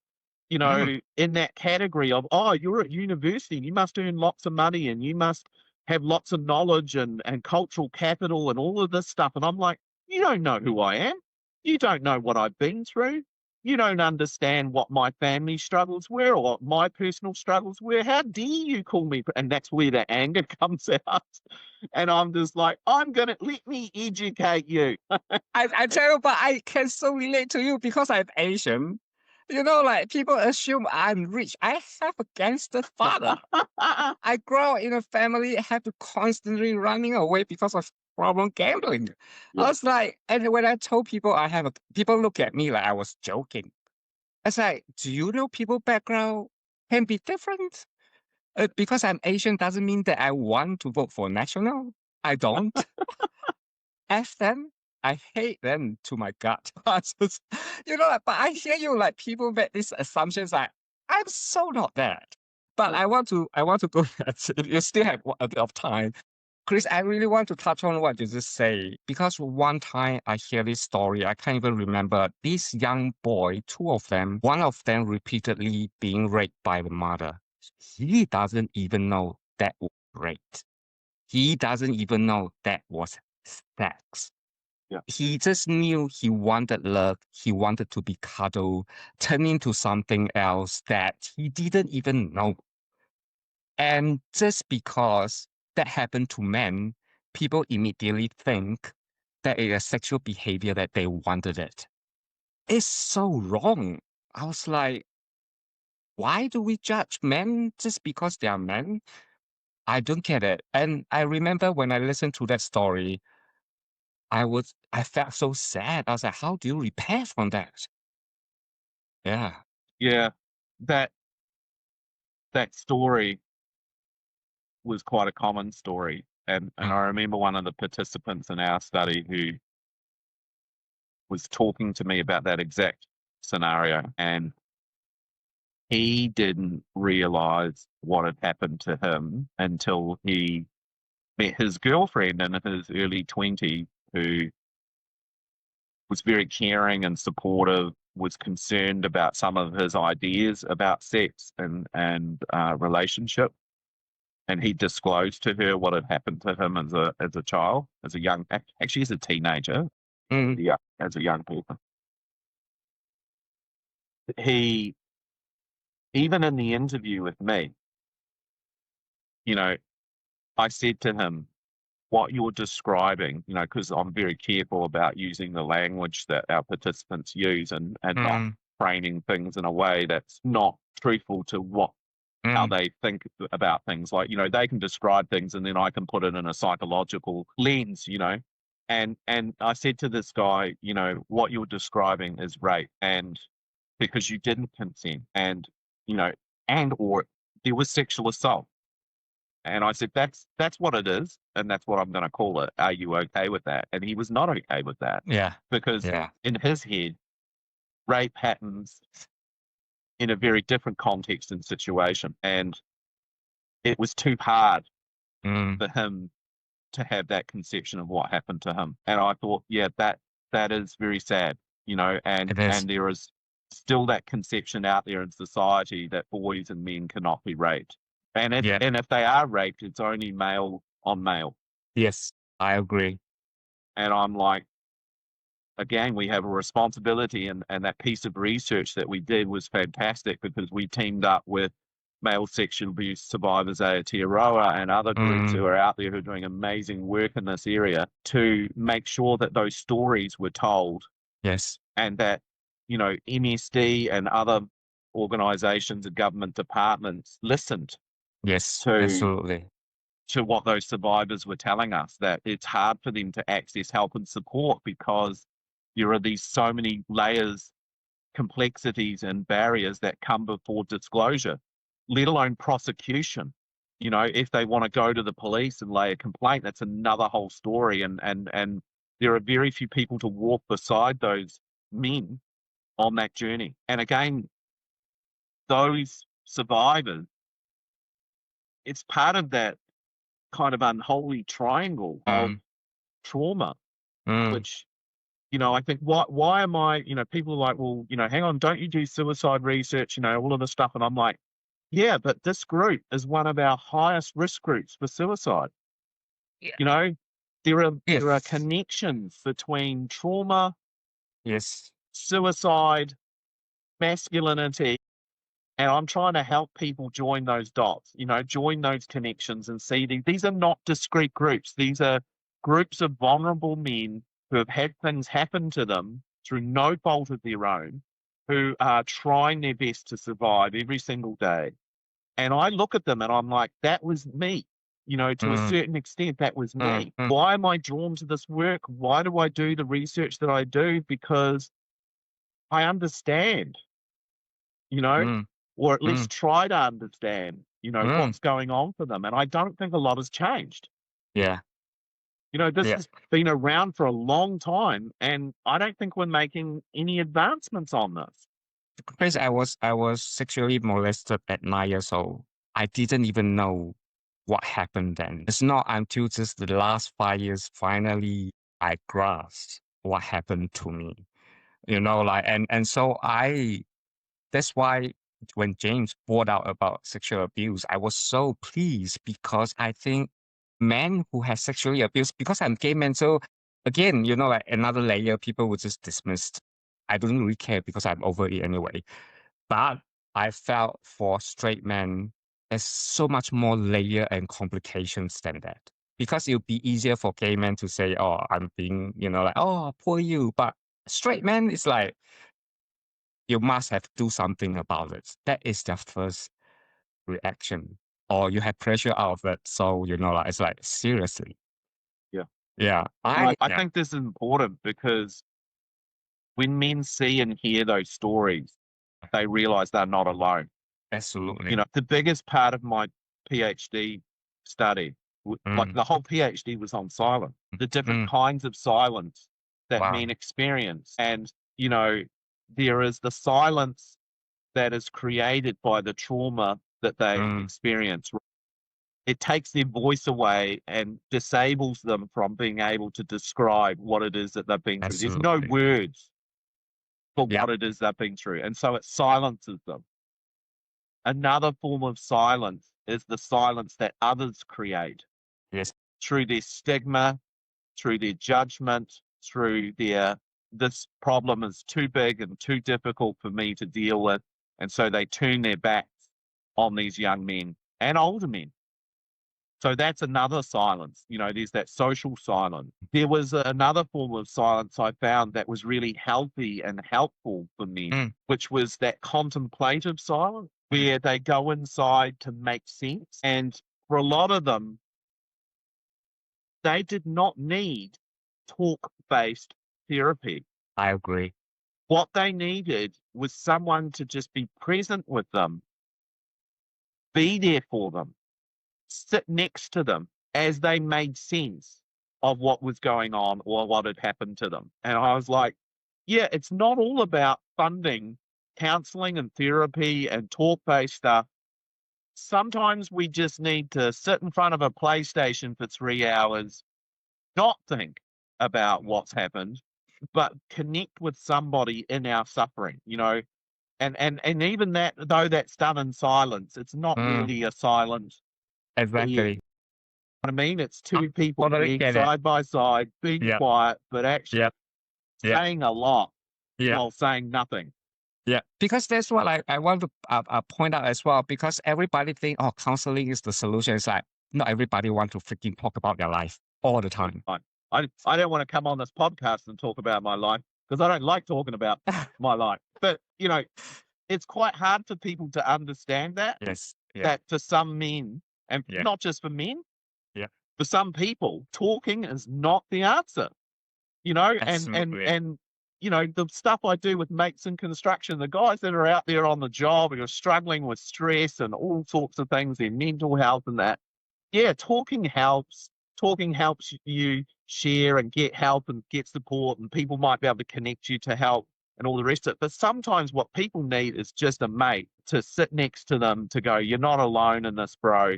mm, in that category of, oh, you're at university and you must earn lots of money and you must have lots of knowledge and cultural capital and all of this stuff. And I'm like, you don't know who I am. You don't know what I've been through. You don't understand what my family struggles were or what my personal struggles were. How dare you call me? And that's where the anger comes out. And I'm just like, let me educate you. I tell you, but I can so relate to you because I'm Asian. Like people assume I'm rich. I have a gangster father. I grow up in a family have to constantly running away because of problem gambling. I Yeah. was like, and when I told people people look at me like I was joking. I was like, do you know people background can be different? Because I'm Asian doesn't mean that I want to vote for national. I don't. F them. I hate them to my gut. I just, but I hear you like people make these assumptions like I'm so not that. But Yeah. I want to go you still have a bit of time. Chris, I really want to touch on what you just say because one time I hear this story, I can't even remember this young boy, two of them, one of them repeatedly being raped by the mother. He doesn't even know that was rape. He doesn't even know that was sex. Yeah. He just knew he wanted love. He wanted to be cuddled, turn into something else that he didn't even know. And just because that happened to men, people immediately think that it is sexual behavior that they wanted it. It's so wrong. I was like, why do we judge men just because they are men? I don't get it. And I remember when I listened to that story, I felt so sad. I was like, how do you repair from that? Yeah. Yeah. That story, was quite a common story. And I remember one of the participants in our study who was talking to me about that exact scenario, and he didn't realize what had happened to him until he met his girlfriend in his early 20s, who was very caring and supportive, was concerned about some of his ideas about sex and relationship. And he disclosed to her what had happened to him as a child, as a young, actually as a teenager, yeah, as a young person. He, even in the interview with me, you know, I said to him, what you're describing, you know, because I'm very careful about using the language that our participants use and not framing things in a way that's not truthful to how they think about things. Like, you know, they can describe things and then I can put it in a psychological lens, you know. And I said to this guy, you know, what you're describing is rape, and because you didn't consent, and, you know, and or there was sexual assault. And I said, that's what it is, and that's what I'm going to call it. Are you okay with that? And he was not okay with that. Yeah. Because Yeah. in his head, rape happens in a very different context and situation. And it was too hard for him to have that conception of what happened to him. And I thought, yeah, that is very sad, you know, and there is still that conception out there in society that boys and men cannot be raped. And if they are raped, it's only male on male. Yes, I agree. And I'm like, again, we have a responsibility, and that piece of research that we did was fantastic because we teamed up with male sexual abuse survivors Aotearoa and other groups who are out there who are doing amazing work in this area to make sure that those stories were told. Yes. And that, you know, MSD and other organizations and government departments listened. Yes, to absolutely. To what those survivors were telling us, that it's hard for them to access help and support because there are these so many layers, complexities and barriers that come before disclosure, let alone prosecution. You know, if they want to go to the police and lay a complaint, that's another whole story. And there are very few people to walk beside those men on that journey. And again, those survivors, it's part of that kind of unholy triangle of trauma, which, you know, I think, why am I, you know, people are like, well, you know, hang on, don't you do suicide research, you know, all of this stuff. And I'm like, yeah, but this group is one of our highest risk groups for suicide. Yeah. You know, there are connections between trauma, suicide, masculinity, and I'm trying to help people join those dots, you know, join those connections and see these are not discrete groups. These are groups of vulnerable men who have had things happen to them through no fault of their own, who are trying their best to survive every single day. And I look at them and I'm like, that was me. You know, to a certain extent, that was me. Why am I drawn to this work? Why do I do the research that I do? Because I understand, you know, or at least try to understand, you know, what's going on for them. And I don't think a lot has changed. Yeah. You know, this has been around for a long time, and I don't think we're making any advancements on this. Because I was sexually molested at 9 years old. I didn't even know what happened then. It's not until just the last 5 years finally I grasped what happened to me. You know, like and so that's why when James brought out about sexual abuse, I was so pleased because I think men who have sexually abused, because I'm gay man, so again, you know, like another layer, people would just dismiss. I don't really care because I'm over it anyway. But I felt for straight men, there's so much more layer and complications than that. Because it would be easier for gay men to say, oh, I'm being, you know, like, oh, poor you. But straight men, it's like, you must have to do something about it. That is their first reaction. Or you have pressure out of it. So, you know, like, it's like, seriously. Yeah. Yeah. I think this is important because when men see and hear those stories, they realize they're not alone. Absolutely. You know, the biggest part of my PhD studied. Like Mm, the whole PhD was on silence, the different mm, kinds of silence that wow. men experience. And, there is the silence that is created by the trauma that they Mm, experience. It takes their voice away and disables them from being able to describe what it is that they've been through. There's no absolutely. words for Yeah. what it is they've been through. And so it silences them. Another form of silence is the silence that others create Yes. through their stigma, through their judgment, through this problem is too big and too difficult for me to deal with. And so they turn their backs on these young men and older men. So that's another silence. There's that social silence. There was another form of silence I found that was really healthy and helpful for me, Mm, which was that contemplative silence where they go inside to make sense. And for a lot of them, they did not need talk-based therapy. I agree. What they needed was someone to just be present with them, be there for them, sit next to them as they made sense of what was going on or what had happened to them. And I was like, yeah, it's not all about funding counseling and therapy and talk-based stuff. Sometimes we just need to sit in front of a PlayStation for 3 hours, not think about what's happened, but connect with somebody in our suffering, and even that, though that's done in silence, it's not Mm, really a silence. exactly. I mean, it's two people Totally being get it. side by side, being Yep. quiet, but actually Yep. Yep. saying a lot Yep. while saying nothing. Yeah, because that's what I want to point out as well. Because everybody think, oh, counseling is the solution. It's like not everybody want to freaking talk about their life all the time. I don't want to come on this podcast and talk about my life because I don't like talking about my life. But, it's quite hard for people to understand Yes. Yeah. that for some men, and Yeah. not just for men, Yeah. for some people, talking is not the answer. And Absolutely. the stuff I do with mates in construction, the guys that are out there on the job and are struggling with stress and all sorts of things, their mental health and that. Yeah, talking helps. Talking helps you share and get help and get support, and people might be able to connect you to help and all the rest of it. But sometimes what people need is just a mate to sit next to them to go, you're not alone in this, bro.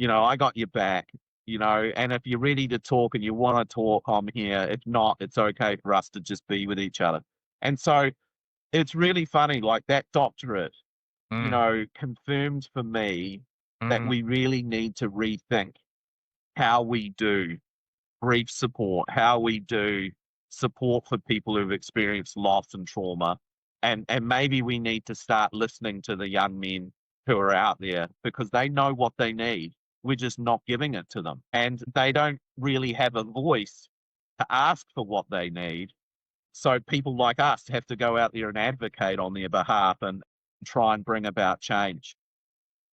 I got your back. And if you're ready to talk and you want to talk, I'm here. If not, it's okay for us to just be with each other. And so it's really funny, like that doctorate, Mm, confirmed for me that mm, we really need to rethink how we do grief support, how we do support for people who've experienced loss and trauma. And maybe we need to start listening to the young men who are out there because they know what they need. We're just not giving it to them. And they don't really have a voice to ask for what they need. So people like us have to go out there and advocate on their behalf and try and bring about change.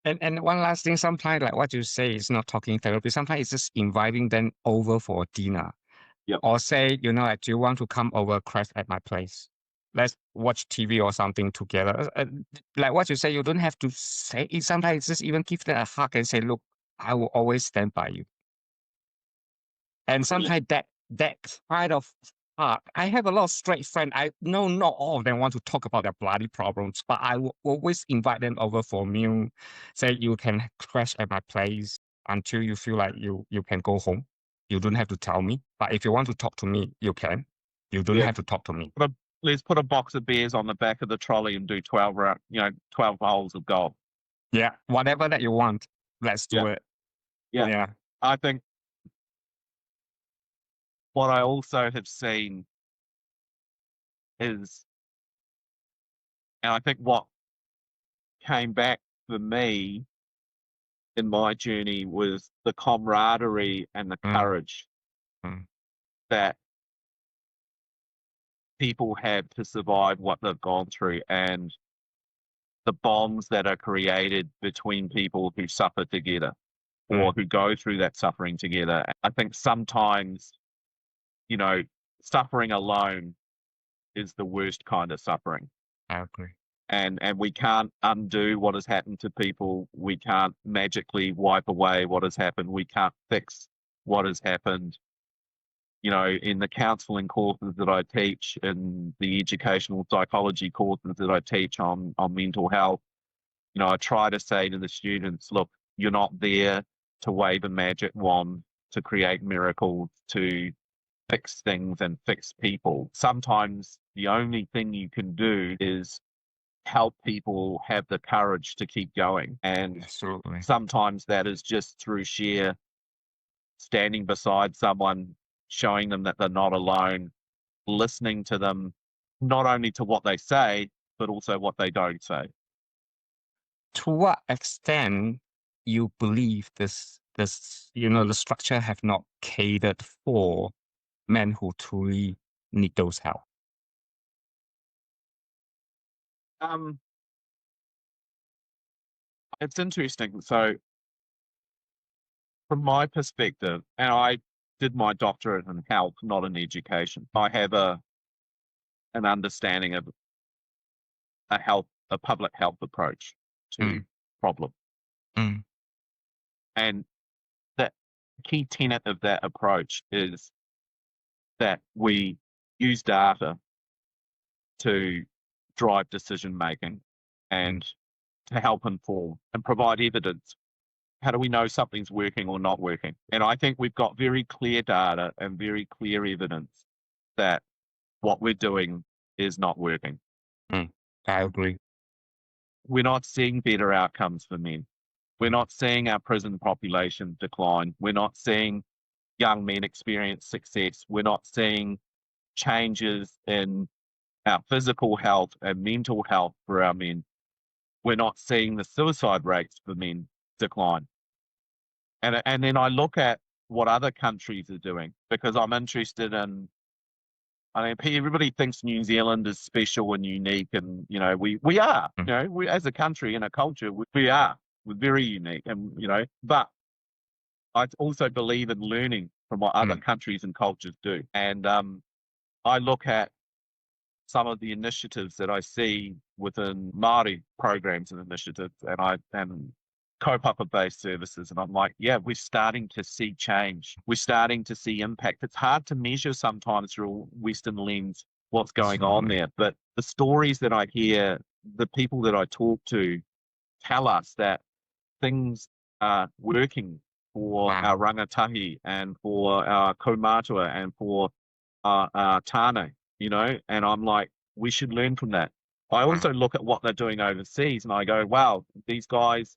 And one last thing, sometimes like what you say is not talking therapy. Sometimes it's just inviting them over for dinner, Yep. or say, like, do you want to come over, crash at my place? Let's watch TV or something together. Like what you say, you don't have to say it. Sometimes it's just even give them a hug and say, look, I will always stand by you. And sometimes that kind of hug, I have a lot of straight friends. I know not all of them want to talk about their bloody problems, but I will always invite them over for a meal. Say you can crash at my place until you feel like you can go home. You don't have to tell me, but if you want to talk to me, you can. You don't Yeah. have to talk to me. Let's put a box of beers on the back of the trolley and do 12 holes of golf. Yeah, whatever that you want, let's do Yeah. it. Yeah. Yeah. I think what I also have seen is, and I think what came back for me in my journey was the camaraderie and the Mm, courage mm, that people have to survive what they've gone through and the bonds that are created between people who suffer together or mm, who go through that suffering together. I think sometimes, you know, suffering alone is the worst kind of suffering. I agree. And we can't undo what has happened to people. We can't magically wipe away what has happened. We can't fix what has happened. You know, in the counseling courses that I teach, in the educational psychology courses that I teach on mental health, you know, I try to say to the students, look, you're not there to wave a magic wand to create miracles, to fix things and fix people. Sometimes the only thing you can do is help people have the courage to keep going. And Absolutely. sometimes that is just through sheer standing beside someone, showing them that they're not alone, listening to them, not only to what they say, but also what they don't say. To what extent you believe this, the structure have not catered for men who truly need those help? Um, it's interesting. So from my perspective, and I did my doctorate in health, not in education, I have an understanding of a public health approach to problem. Mm, And the key tenet of that approach is that we use data to drive decision making and to help inform and provide evidence. How do we know something's working or not working? And I think we've got very clear data and very clear evidence that what we're doing is not working. I agree. We're not seeing better outcomes for men. We're not seeing our prison population decline. We're not seeing young men experience success. We're not seeing changes in our physical health and mental health for our men. We're not seeing the suicide rates for men decline. And then I look at what other countries are doing, because I'm interested in, I mean, everybody thinks New Zealand is special and unique, and, you know, we are, you know, we, as a country and a culture, we are. We're very unique, and, you know, but I also believe in learning from what other countries and cultures do. And I look at some of the initiatives that I see within Māori programs and initiatives, and kaupapa-based services, and I'm like, yeah, we're starting to see change. We're starting to see impact. It's hard to measure sometimes through a Western lens what's going on there, but the stories that I hear, the people that I talk to tell us that things are working for our rangatahi and for our kaumatua and for our tāne, you know, and I'm like, we should learn from that. I also look at what they're doing overseas and I go, wow, these guys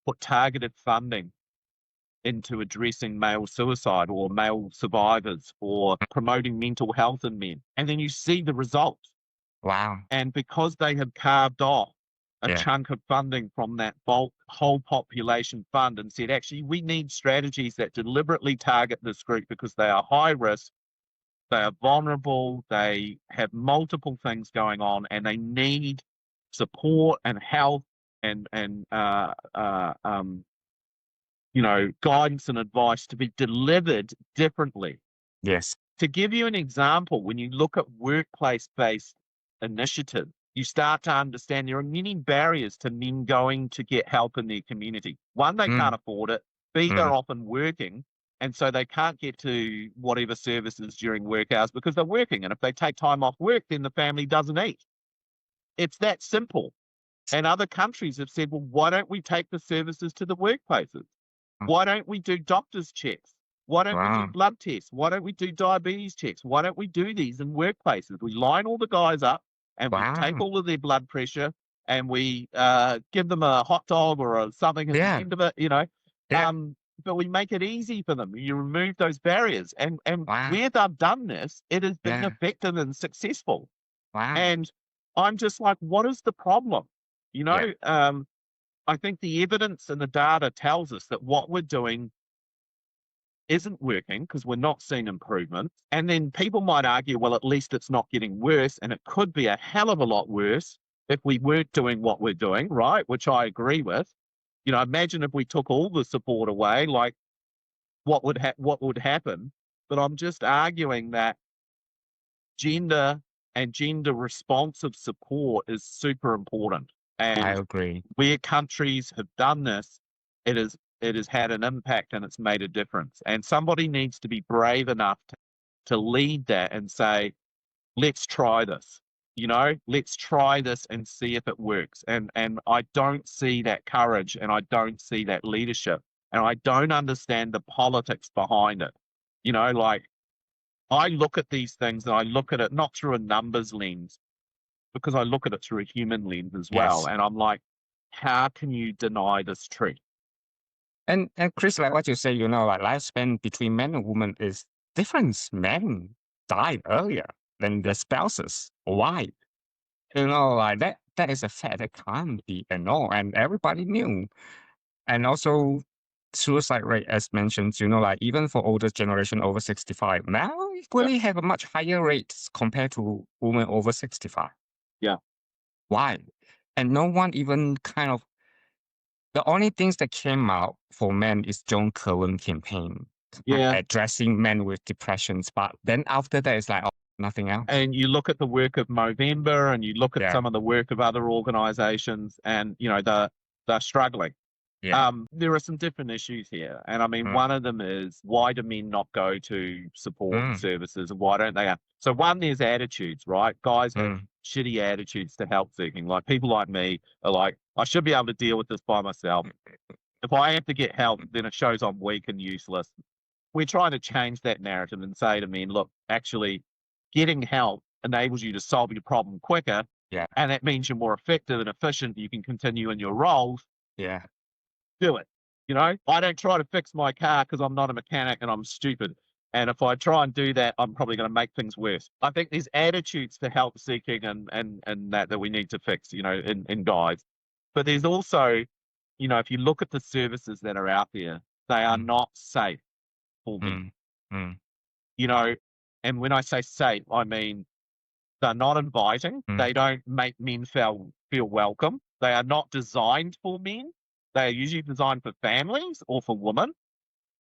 put targeted funding into addressing male suicide or male survivors or promoting mental health in men. And then you see the results. Wow. And because they have carved off a chunk of funding from that bulk whole population fund and said, actually, we need strategies that deliberately target this group because they are high risk, they are vulnerable, they have multiple things going on, and they need support and help and you know, guidance and advice to be delivered differently. Yes. To give you an example, when you look at workplace-based initiatives, you start to understand there are many barriers to men going to get help in their community. One, they can't afford it. B, they're often working, and so they can't get to whatever services during work hours because they're working. And if they take time off work, then the family doesn't eat. It's that simple. And other countries have said, well, why don't we take the services to the workplaces? Why don't we do doctor's checks? Why don't we do blood tests? Why don't we do diabetes checks? Why don't we do these in workplaces? We line all the guys up and we take all of their blood pressure and we give them a hot dog or something at the end of it, you know. But we make it easy for them. You remove those barriers. And where they've done this, it has been effective and successful. And I'm just like, what is the problem? You know, I think the evidence and the data tells us that what we're doing isn't working because we're not seeing improvement. And then people might argue, well, at least it's not getting worse. And it could be a hell of a lot worse if we weren't doing what we're doing, right? Which I agree with. You know, imagine if we took all the support away, like what would happen. But I'm just arguing that gender and gender responsive support is super important. I And agree. where countries have done this, it has had an impact and it's made a difference. And somebody needs to be brave enough to lead that and say, let's try this. Let's try this and see if it works. And I don't see that courage, and I don't see that leadership, and I don't understand the politics behind it. Like, I look at these things and I look at it not through a numbers lens, because I look at it through a human lens as well. Yes. And I'm like, how can you deny this truth? And Chris, like what you say, like lifespan between men and women is different. Men died earlier than their spouses. Why? Like that is a fact that can't be ignored, and everybody knew. And also suicide rate, as mentioned, like even for older generation over 65, now equally have a much higher rates compared to women over 65. Yeah. Why? And no one even the only things that came out for men is John Kerwin campaign addressing men with depressions. But then after that, it's like, nothing else. And you look at the work of Movember, and you look at some of the work of other organizations, and, they're struggling. Yeah. There are some different issues here. And I mean, one of them is, why do men not go to support services, and why don't they? So one, there's attitudes, right? Guys have shitty attitudes to help seeking. Like, people like me are like, I should be able to deal with this by myself. If I have to get help, then it shows I'm weak and useless. We're trying to change that narrative and say to men, look, actually, getting help enables you to solve your problem quicker. Yeah. And that means you're more effective and efficient. You can continue in your roles. Yeah. Do it. I don't try to fix my car because I'm not a mechanic and I'm stupid. And if I try and do that, I'm probably going to make things worse. I think there's attitudes to help seeking and that we need to fix, in guys. But there's also, if you look at the services that are out there, they are not safe for men. And when I say safe, I mean, they're not inviting. They don't make men feel welcome. They are not designed for men. They are usually designed for families or for women.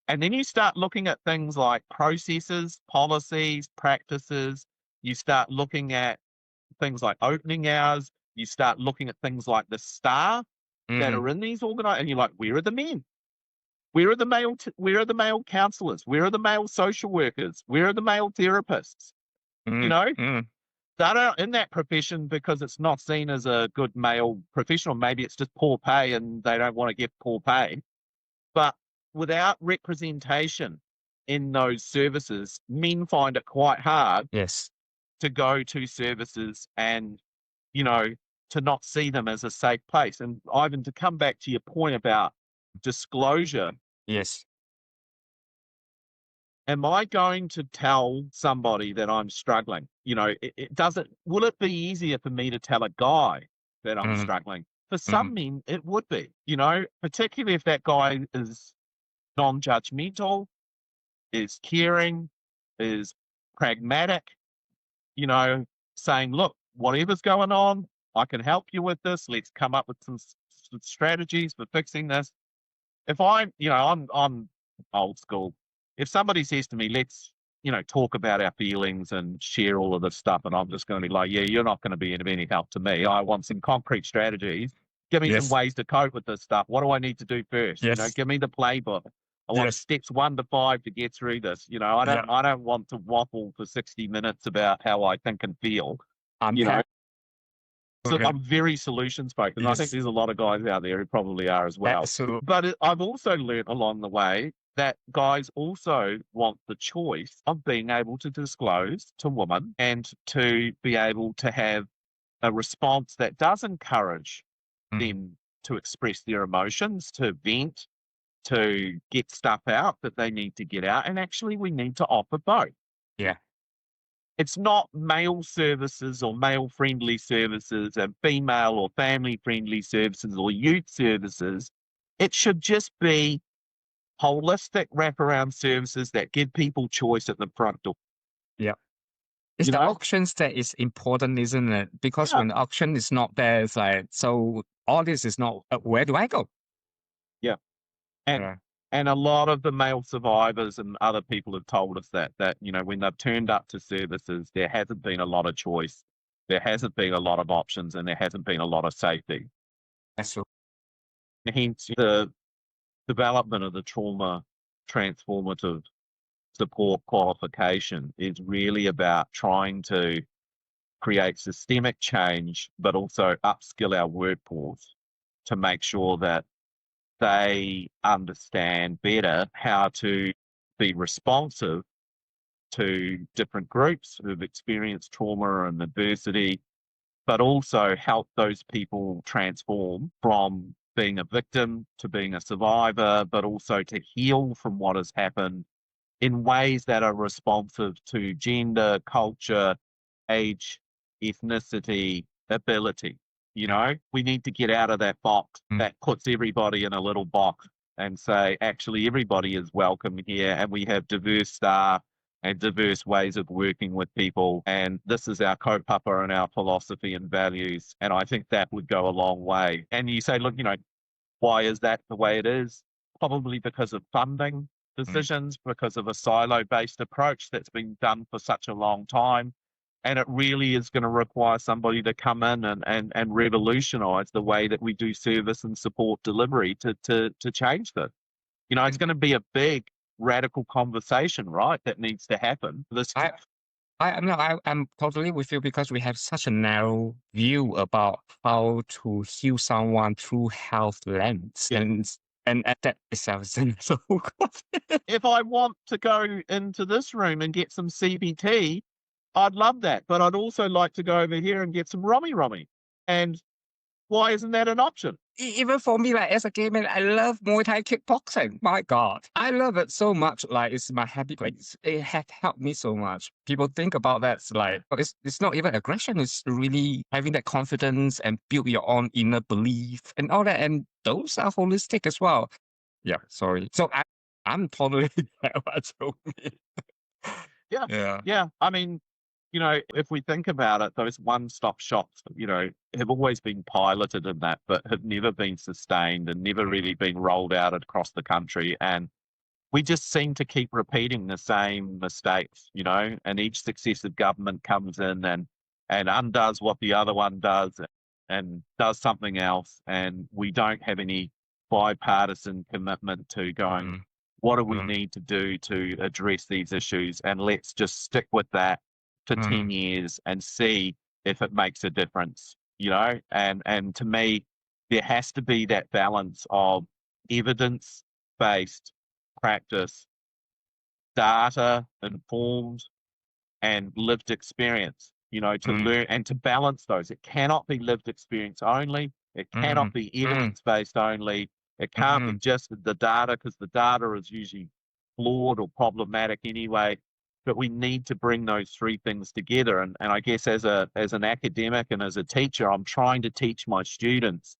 And then you start looking at things like processes, policies, practices. You start looking at things like opening hours. You start looking at things like the staff that are in these organizations. And you're like, where are the men? Where are the male counselors? Where are the male social workers? Where are the male therapists? They're not in that profession because it's not seen as a good male professional. Maybe it's just poor pay and they don't want to get poor pay. But without representation in those services, men find it quite hard to go to services and, to not see them as a safe place. And Ivan, to come back to your point about disclosure. Yes. Am I going to tell somebody that I'm struggling? Will it be easier for me to tell a guy that I'm struggling? For some men, it would be, particularly if that guy is non-judgmental, is caring, is pragmatic, saying, look, whatever's going on, I can help you with this. Let's come up with some strategies for fixing this. If I'm old school. If somebody says to me, let's, talk about our feelings and share all of this stuff, and I'm just going to be like, yeah, you're not going to be of any help to me. I want some concrete strategies. Give me some ways to cope with this stuff. What do I need to do first? Give me the playbook. I want steps 1 to 5 to get through this. I don't want to waffle for 60 minutes about how I think and feel. So I'm very solutions focused. And I think there's a lot of guys out there who probably are as well. Absolutely. But I've also learned along the way that guys also want the choice of being able to disclose to women and to be able to have a response that does encourage them to express their emotions, to vent, to get stuff out that they need to get out. And actually, we need to offer both. Yeah. It's not male services or male-friendly services and female or family-friendly services or youth services. It should just be holistic wraparound services that give people choice at the front door. Yeah. It's the auctions that is important, isn't it? Because when the auction is not there, it's like, so all this is not, where do I go? Yeah. And a lot of the male survivors and other people have told us that, when they've turned up to services, there hasn't been a lot of choice. there hasn't been a lot of options and there hasn't been a lot of safety. That's true. Hence, the development of the trauma transformative support qualification is really about trying to create systemic change, but also upskill our workforce to make sure that they understand better how to be responsive to different groups who've experienced trauma and adversity, but also help those people transform from being a victim to being a survivor, but also to heal from what has happened in ways that are responsive to gender, culture, age, ethnicity, ability. You know, we need to get out of that box that puts everybody in a little box and say, actually, everybody is welcome here and we have diverse staff and diverse ways of working with people. And this is our kaupapa and our philosophy and values. And I think that would go a long way. And you say, look, you know, why is that the way it is? Probably because of funding decisions, because of a silo-based approach that's been done for such a long time. And it really is going to require somebody to come in and revolutionize the way that we do service and support delivery to change this. You know, it's going to be a big, radical conversation, right, that needs to happen. I'm totally with you because we have such a narrow view about how to heal someone through health lens. Yeah. And that itself is so If I want to go into this room and get some CBT, I'd love that. But I'd also like to go over here and get some Romy. And why isn't that an option? even for me, like as a gay man, I love Muay Thai kickboxing. My God, I love it so much. Like it's my happy place. It has helped me so much. People think about that, it's like it's not even aggression. It's really having that confidence and build your own inner belief and all that. And those are holistic as well. Yeah, sorry. So I'm totally what told me. Yeah. I mean, you know, if we think about it, those one-stop shops, you know, have always been piloted in that, but have never been sustained and never really been rolled out across the country. And we just seem to keep repeating the same mistakes, you know, and each successive government comes in and undoes what the other one does and does something else. And we don't have any bipartisan commitment to going, what do we need to do to address these issues? And let's just stick with that for 10 years and see if it makes a difference, you know? And to me, there has to be that balance of evidence-based practice, data informed, and lived experience, you know, to learn and to balance those. It cannot be lived experience only. It cannot be evidence-based only. It can't be just the data, because the data is usually flawed or problematic anyway. But we need to bring those three things together. And I guess as an academic and as a teacher, I'm trying to teach my students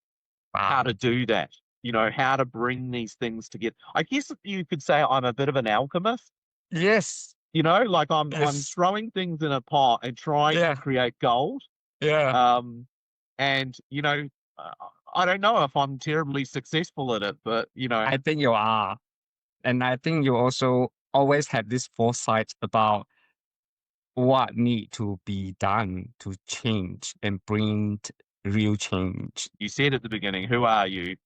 how to do that, you know, how to bring these things together. I guess you could say I'm a bit of an alchemist. Yes. You know, like I'm throwing things in a pot and trying to create gold. Yeah. And, you know, I don't know if I'm terribly successful at it, but, you know. I think you are. And I think you also always have this foresight about what need to be done to change and bring real change. You said at the beginning, who are you?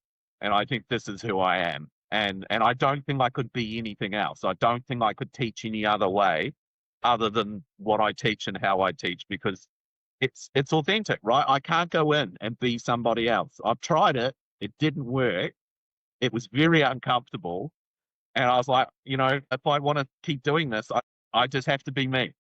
And I think this is who I am. And I don't think I could be anything else. I don't think I could teach any other way other than what I teach and how I teach, because it's authentic, right? I can't go in and be somebody else. I've tried it. It didn't work. It was very uncomfortable. And I was like, you know, if I want to keep doing this, I just have to be me.